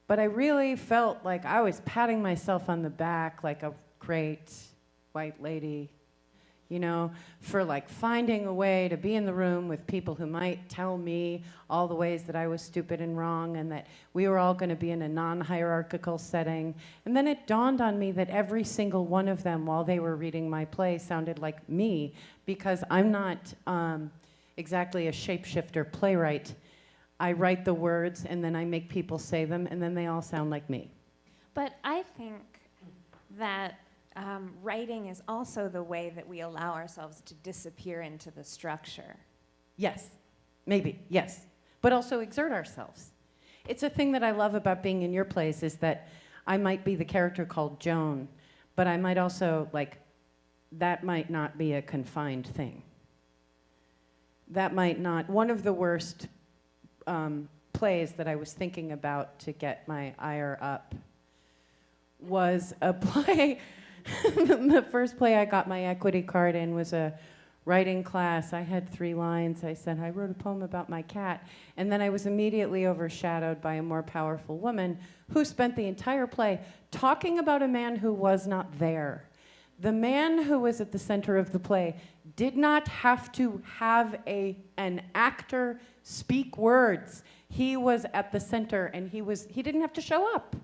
But I really felt like I was patting myself on the back like a great white lady, for like finding a way to be in the room with people who might tell me all the ways that I was stupid and wrong and that we were all going to be in a non-hierarchical setting. And then it dawned on me that every single one of them, while they were reading my play, sounded like me, because I'm not exactly a shapeshifter playwright. I write the words, and then I make people say them, and then they all sound like me. But I think that writing is also the way that we allow ourselves to disappear into the structure. Yes, maybe, yes. But also exert ourselves. It's a thing that I love about being in your plays is that I might be the character called Joan, but I might also, that might not be a confined thing. That might not, one of the worst plays that I was thinking about to get my ire up was a play. The first play I got my equity card in was a writing class. I had 3 lines. I said, I wrote a poem about my cat. And then I was immediately overshadowed by a more powerful woman who spent the entire play talking about a man who was not there. The man who was at the center of the play did not have to have an actor speak words. He was at the center, and he didn't have to show up.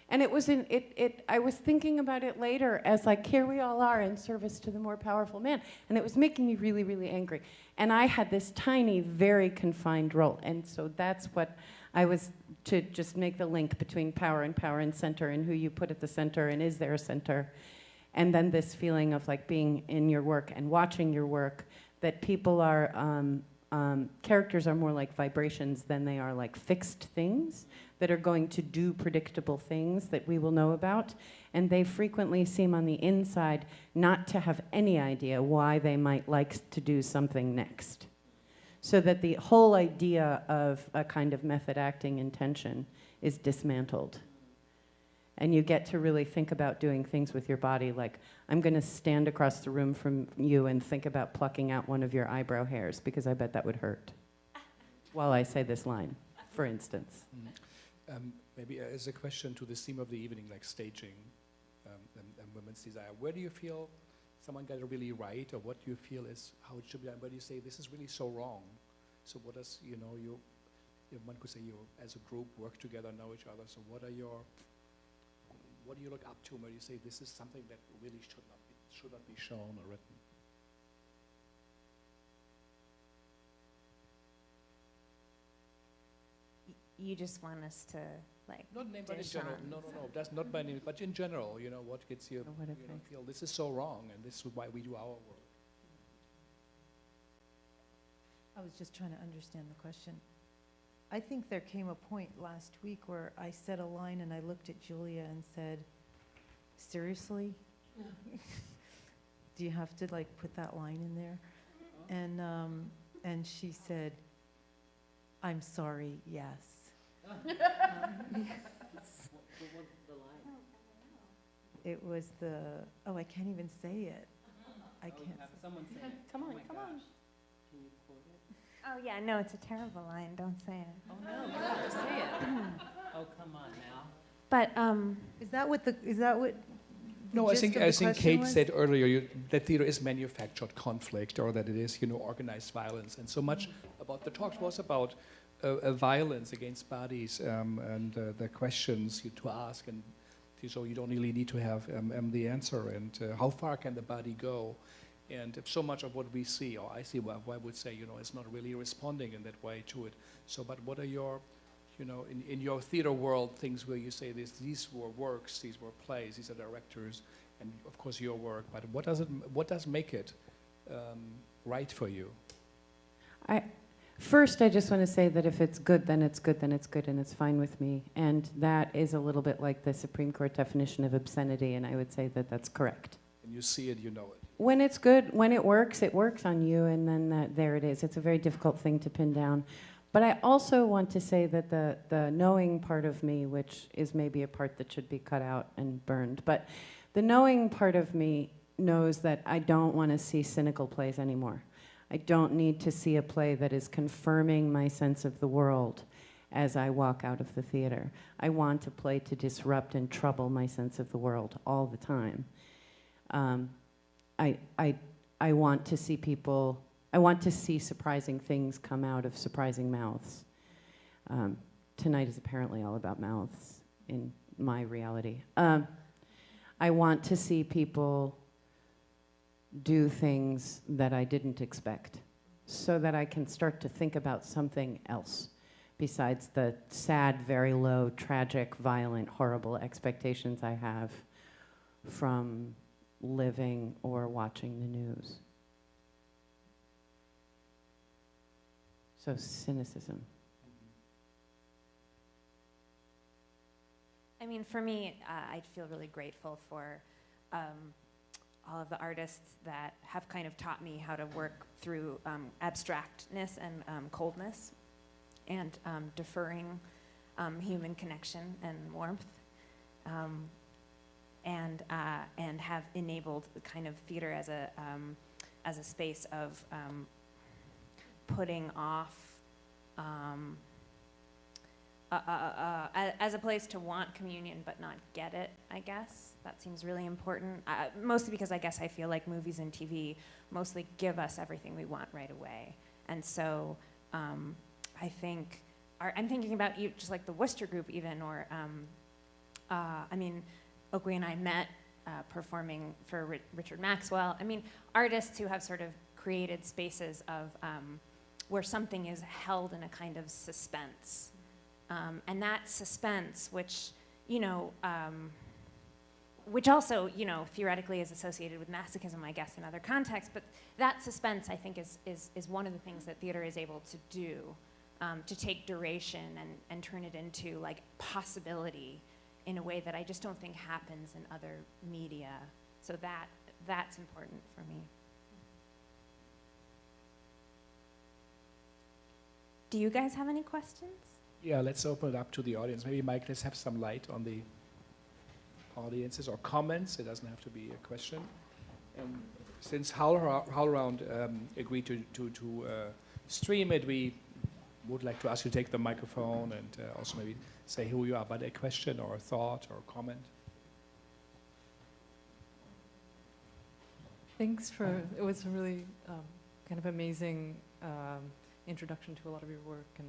And I was thinking about it later as here we all are in service to the more powerful man. And it was making me really, really angry. And I had this tiny, very confined role. And so that's what I was, to just make the link between power and center, and who you put at the center, and is there a center. And then this feeling of being in your work and watching your work, that people are, characters are more like vibrations than they are like fixed things that are going to do predictable things that we will know about. And they frequently seem on the inside not to have any idea why they might like to do something next. so that the whole idea of a kind of method acting intention is dismantled. And you get to really think about doing things with your body, like, I'm going to stand across the room from you and think about plucking out one of your eyebrow hairs, because I bet that would hurt while I say this line, for instance. Maybe as a question to the theme of the evening, like staging and women's desire, where do you feel someone got it really right, or what do you feel is how it should be done? Where do you say this is really so wrong? So what does, you know, if one could say you as a group work together, know each other, so what do you look up to where you say this is something that really should not be shown or written? You just want us to, like, Not name, but in dish general. on No. That's not by name, but in general, you know, what gets you, What if you know, feel this is so wrong, and this is why we do our work. I was just trying to understand the question. I think there came a point last week where I said a line and I looked at Julia and said, seriously? Do you have to like put that line in there? And she said, I'm sorry, yes. It was oh, I can't even say it. I can't. Someone say it. Come on, Oh my come on. gosh. Can you quote it? oh yeah, no, it's a terrible line, don't say it. Oh no, you have to say it. Oh, come on now. But, Is that what the No, I gist think of the question Kate was? said earlier that theater is manufactured conflict, or that it is, you know, organized violence, and so much about the talks was about violence against bodies and the questions to ask, and so you don't really need to have the answer, and how far can the body go, and so much of what we see, or I see, what I would say, you know, is not really responding in that way to it. So, but what are your, you know, in your theater world, things where you say these were works, these were plays, these are directors, and of course your work, but what does make it right for you? First, I just want to say that if it's good, then it's good, then it's good, and it's fine with me. And that is a little bit like the Supreme Court definition of obscenity, and I would say that that's correct. And you see it, you know it. When it's good, when it works on you, and then there it is. It's a very difficult thing to pin down. But I also want to say that the knowing part of me, which is maybe a part that should be cut out and burned, but the knowing part of me knows that I don't want to see cynical plays anymore. I don't need to see a play that is confirming my sense of the world as I walk out of the theater. I want a play to disrupt and trouble my sense of the world all the time. I want to see people, I want to see surprising things come out of surprising mouths. Tonight is apparently all about mouths in my reality. I want to see people do things that I didn't expect, so that I can start to think about something else besides the sad, very low, tragic, violent, horrible expectations I have from living or watching the news. So cynicism. I mean, for me, I feel really grateful for all of the artists that have kind of taught me how to work through abstractness and coldness, and deferring human connection and warmth, and have enabled the kind of theater as a space of putting off, as a place to want communion but not get it, I guess. That seems really important, mostly because I guess I feel like movies and TV mostly give us everything we want right away. And so I think, I'm thinking about just like the Worcester group even, or, I mean, Okwui and I met performing for Richard Maxwell. I mean, artists who have sort of created spaces of where something is held in a kind of suspense. And that suspense, which, you know, which also, you know, theoretically is associated with masochism, I guess, in other contexts, but that suspense, I think, is one of the things that theater is able to do, to take duration and turn it into, like, possibility in a way that I just don't think happens in other media. So that's important for me. Do you guys have any questions? Yeah, let's open it up to the audience. Maybe Mike, let's have some light on the audiences or comments. It doesn't have to be a question. And since HowlRound agreed to stream it, we would like to ask you to take the microphone and also maybe say who you are, but a question or a thought or a comment. Thanks for, it was a really kind of amazing introduction to a lot of your work, and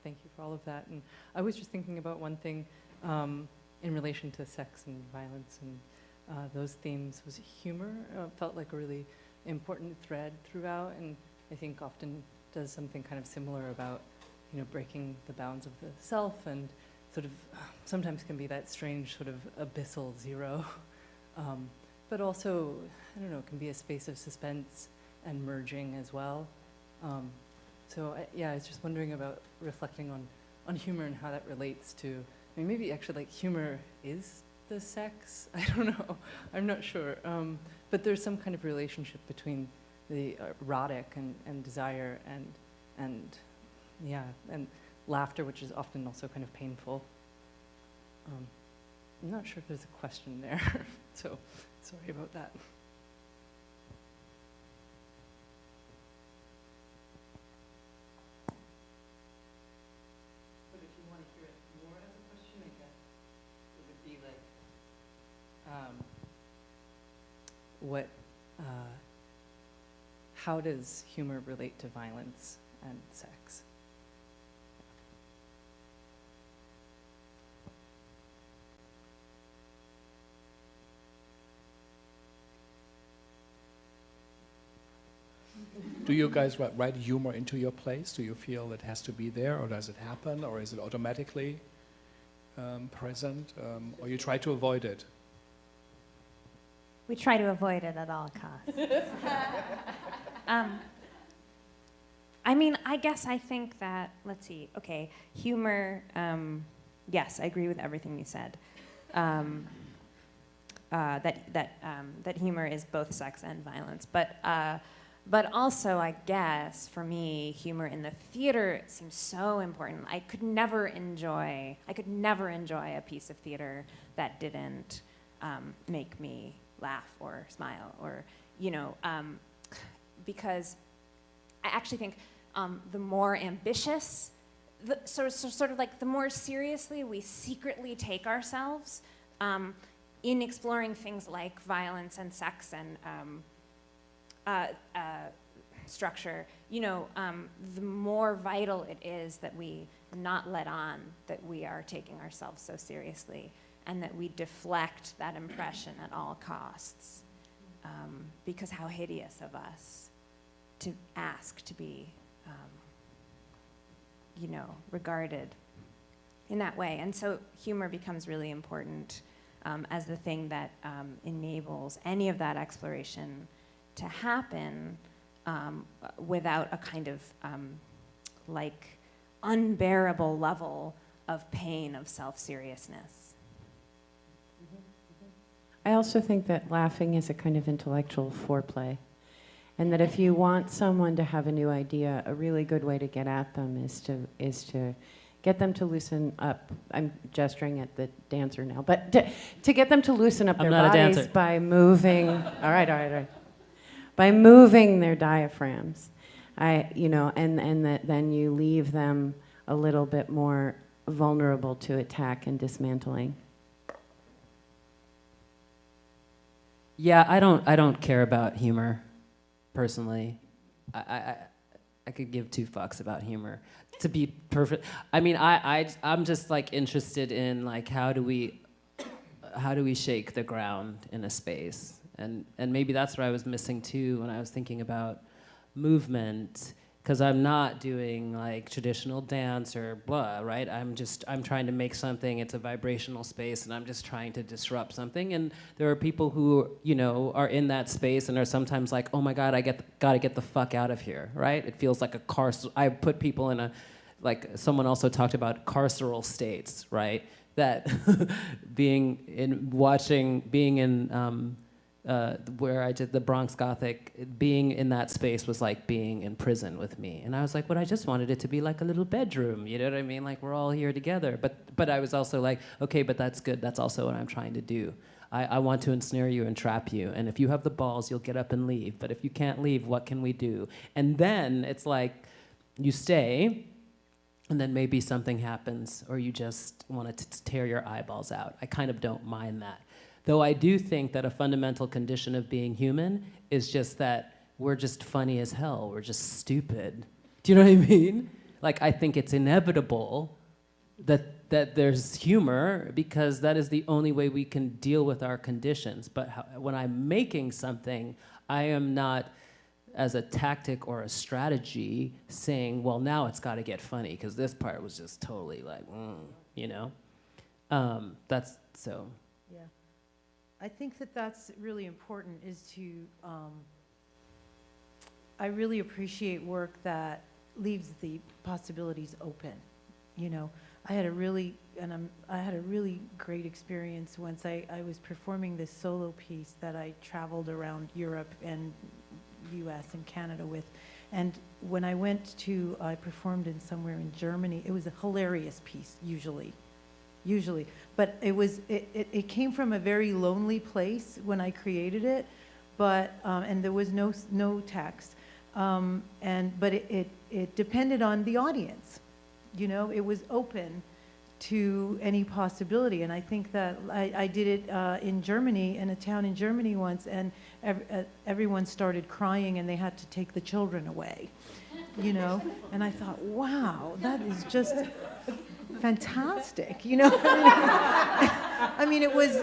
thank you for all of that. And I was just thinking about one thing in relation to sex and violence and those themes was humor. Felt like a really important thread throughout, and I think often does something kind of similar about, you know, breaking the bounds of the self, and sort of sometimes can be that strange sort of abyssal zero. But also, I don't know, it can be a space of suspense and merging as well. Yeah, I was just wondering about reflecting on humor and how that relates to, I mean, maybe actually like humor is the sex? I don't know, I'm not sure. But there's some kind of relationship between the erotic and desire and yeah, and laughter, which is often also kind of painful. I'm not sure if there's a question there, so sorry about that. But if you want to hear it more as a question, I guess it would be like, how does humor relate to violence and sex? Do you guys write humor into your plays? Do you feel it has to be there, or does it happen, or is it automatically present, or you try to avoid it? We try to avoid it at all costs. I mean, I guess I think that, let's see, okay, humor, yes, I agree with everything you said. That humor is both sex and violence, but also, I guess, for me, humor in the theater seems so important. I could never enjoy a piece of theater that didn't make me laugh or smile, or, you know, because I actually think the more ambitious, sort of like the more seriously we secretly take ourselves in exploring things like violence and sex and structure, you know, the more vital it is that we not let on that we are taking ourselves so seriously, and that we deflect that impression at all costs. Because how hideous of us to ask to be, you know, regarded in that way. And so humor becomes really important as the thing that enables any of that exploration to happen without a kind of like unbearable level of pain, of self-seriousness. I also think that laughing is a kind of intellectual foreplay, and that if you want someone to have a new idea, a really good way to get at them is to get them to loosen up. I'm gesturing at the dancer now, but to get them to loosen up their bodies by moving. All right. By moving their diaphragms, you know, and that then you leave them a little bit more vulnerable to attack and dismantling. Yeah, I don't care about humor, personally. I could give two fucks about humor. To be perfect, I mean, I'm just like interested in like how do we shake the ground in a space, and maybe that's what I was missing too when I was thinking about movement, because I'm not doing like traditional dance or blah, right? I'm trying to make something, it's a vibrational space, and I'm just trying to disrupt something. And there are people who, you know, are in that space and are sometimes like, oh my God, gotta get the fuck out of here, right? It feels like I put people in like someone also talked about carceral states, right? That being in where I did the Bronx Gothic, being in that space was like being in prison with me. And I was like, but I just wanted it to be like a little bedroom, you know what I mean? Like, we're all here together. But I was also like, okay, but that's good. That's also what I'm trying to do. I want to ensnare you and trap you. And if you have the balls, you'll get up and leave. But if you can't leave, what can we do? And then it's like, you stay, and then maybe something happens, or you just want to tear your eyeballs out. I kind of don't mind that. Though I do think that a fundamental condition of being human is just that we're just funny as hell. We're just stupid. Do you know what I mean? Like, I think it's inevitable that there's humor, because that is the only way we can deal with our conditions. But when I'm making something, I am not, as a tactic or a strategy, saying, well, now it's got to get funny, because this part was just totally like, you know? That's so. Yeah. I think that that's really important, is to, I really appreciate work that leaves the possibilities open. You know, I had a really great experience once I was performing this solo piece that I traveled around Europe and US and Canada with. And when I I performed in somewhere in Germany, it was a hilarious piece, usually. But it came from a very lonely place when I created it, but, and there was no text. But it depended on the audience. You know, it was open to any possibility. And I think that I did it in Germany, in a town in Germany once, and everyone started crying and they had to take the children away, you know? And I thought, wow, that is just fantastic, you know? I mean, it was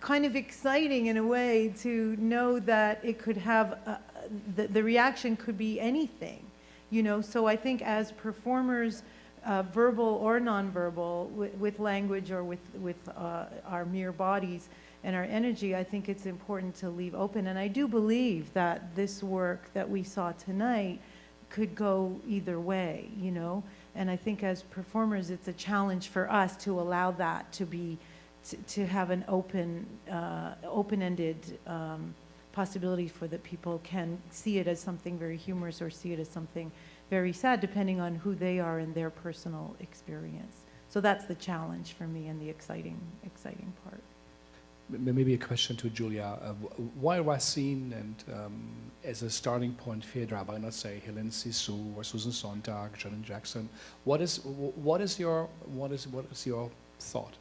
kind of exciting in a way to know that it could have, the reaction could be anything. You know, so I think as performers, verbal or nonverbal, with language or with our mere bodies and our energy, I think it's important to leave open. And I do believe that this work that we saw tonight could go either way, you know. And I think as performers, it's a challenge for us to allow that to be, to have an open-ended possibility for that people can see it as something very humorous or see it as something very sad, depending on who they are in their personal experience. So that's the challenge for me and the exciting part. Maybe a question to Julia. Why Racine, and as a starting point, Phèdre? Why not say Hélène Cixous or Susan Sontag, Janet Jackson? What is your thought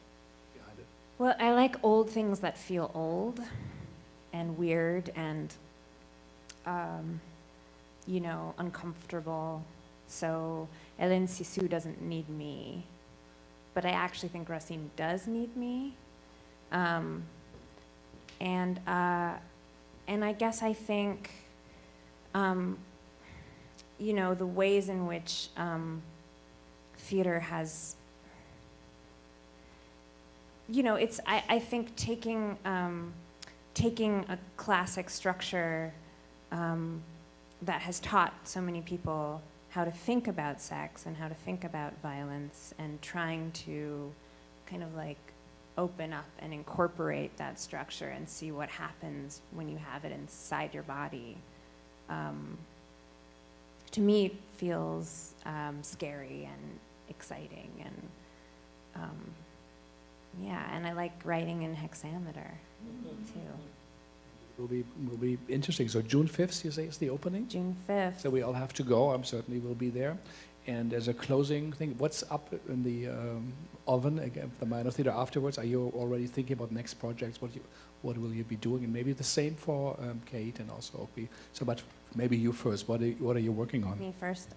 behind it? Well, I like old things that feel old and weird and, you know, uncomfortable. So Hélène Cixous doesn't need me, but I actually think Racine does need me. And I guess I think, you know, the ways in which theater has, you know, it's, I think taking a classic structure that has taught so many people how to think about sex and how to think about violence, and trying to kind of like open up and incorporate that structure and see what happens when you have it inside your body, to me it feels scary and exciting, and yeah, and I like writing in hexameter too. Will be interesting. So June 5th, you say, is the opening? June 5th. So we all have to go. I'm certainly will be there. And as a closing thing, what's up in the oven again, the minor theater afterwards? Are you already thinking about next projects? What will you be doing? And maybe the same for Kate and also Okwui. So, but maybe you first. What are you working on? Me first.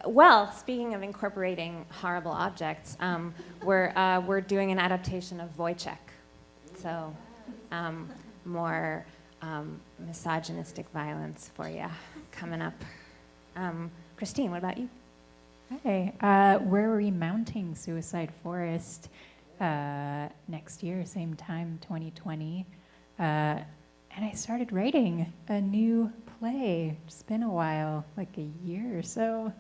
Well, speaking of incorporating horrible objects, we're doing an adaptation of Wojciech. So, more misogynistic violence for you coming up. Kristine, what about you? Hi. We're remounting Suicide Forest next year, same time, 2020. And I started writing a new play. It's been a while, like a year or so.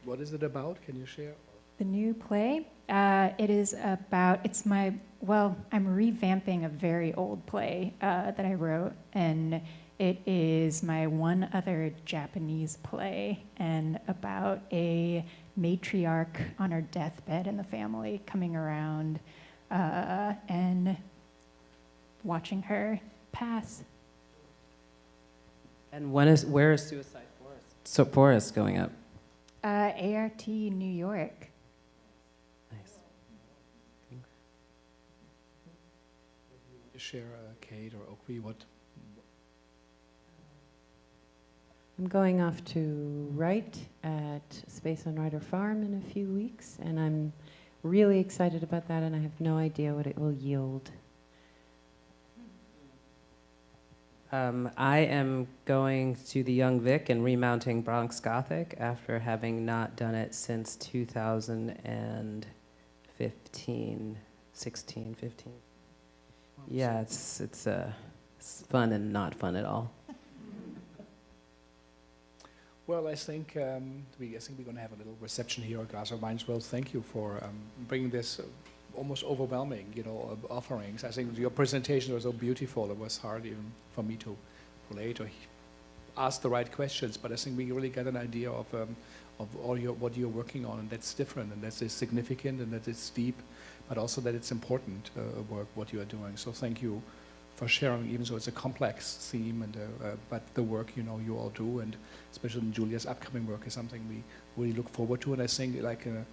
What is it about? Can you share? The new play, it is about, I'm revamping a very old play that I wrote, and it is my one other Japanese play, and about a matriarch on her deathbed in the family coming around and watching her pass. And where is Suicide Forest going up? ART New York. Nice. Share Kate or Okwui, what? I'm going off to write at Space on Rider Farm in a few weeks, and I'm really excited about that, and I have no idea what it will yield. I am going to the Young Vic and remounting Bronx Gothic after having not done it since 2015, 16, 15. Yeah, it's fun and not fun at all. Well, I think we're going to have a little reception here at Glass of Wines. Well, thank you for bringing this almost overwhelming, offerings. I think your presentation was so beautiful. It was hard even for me to relate or ask the right questions. But I think we really got an idea of what you're working on, and that's different, and that's significant, and that it's deep, but also that it's important work what you are doing. So thank you for sharing, even though it's a complex theme, and but the work you all do, and especially Julia's upcoming work is something we really look forward to. And I think like a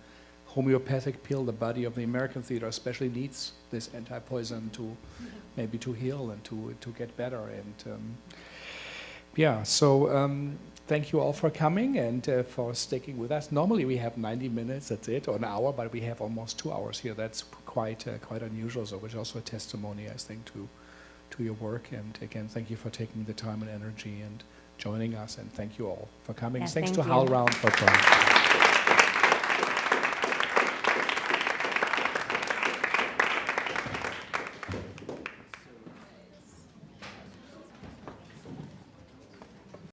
homeopathic pill, the body of the American theater especially needs this anti-poison to maybe to heal and to get better. And thank you all for coming and for sticking with us. Normally we have 90 minutes, that's it, or an hour, but we have almost 2 hours here. That's quite unusual, so which is also a testimony, I think, to your work. And again, thank you for taking the time and energy and joining us, and thank you all for coming. Yeah, Thanks thank to you. HowlRound for coming.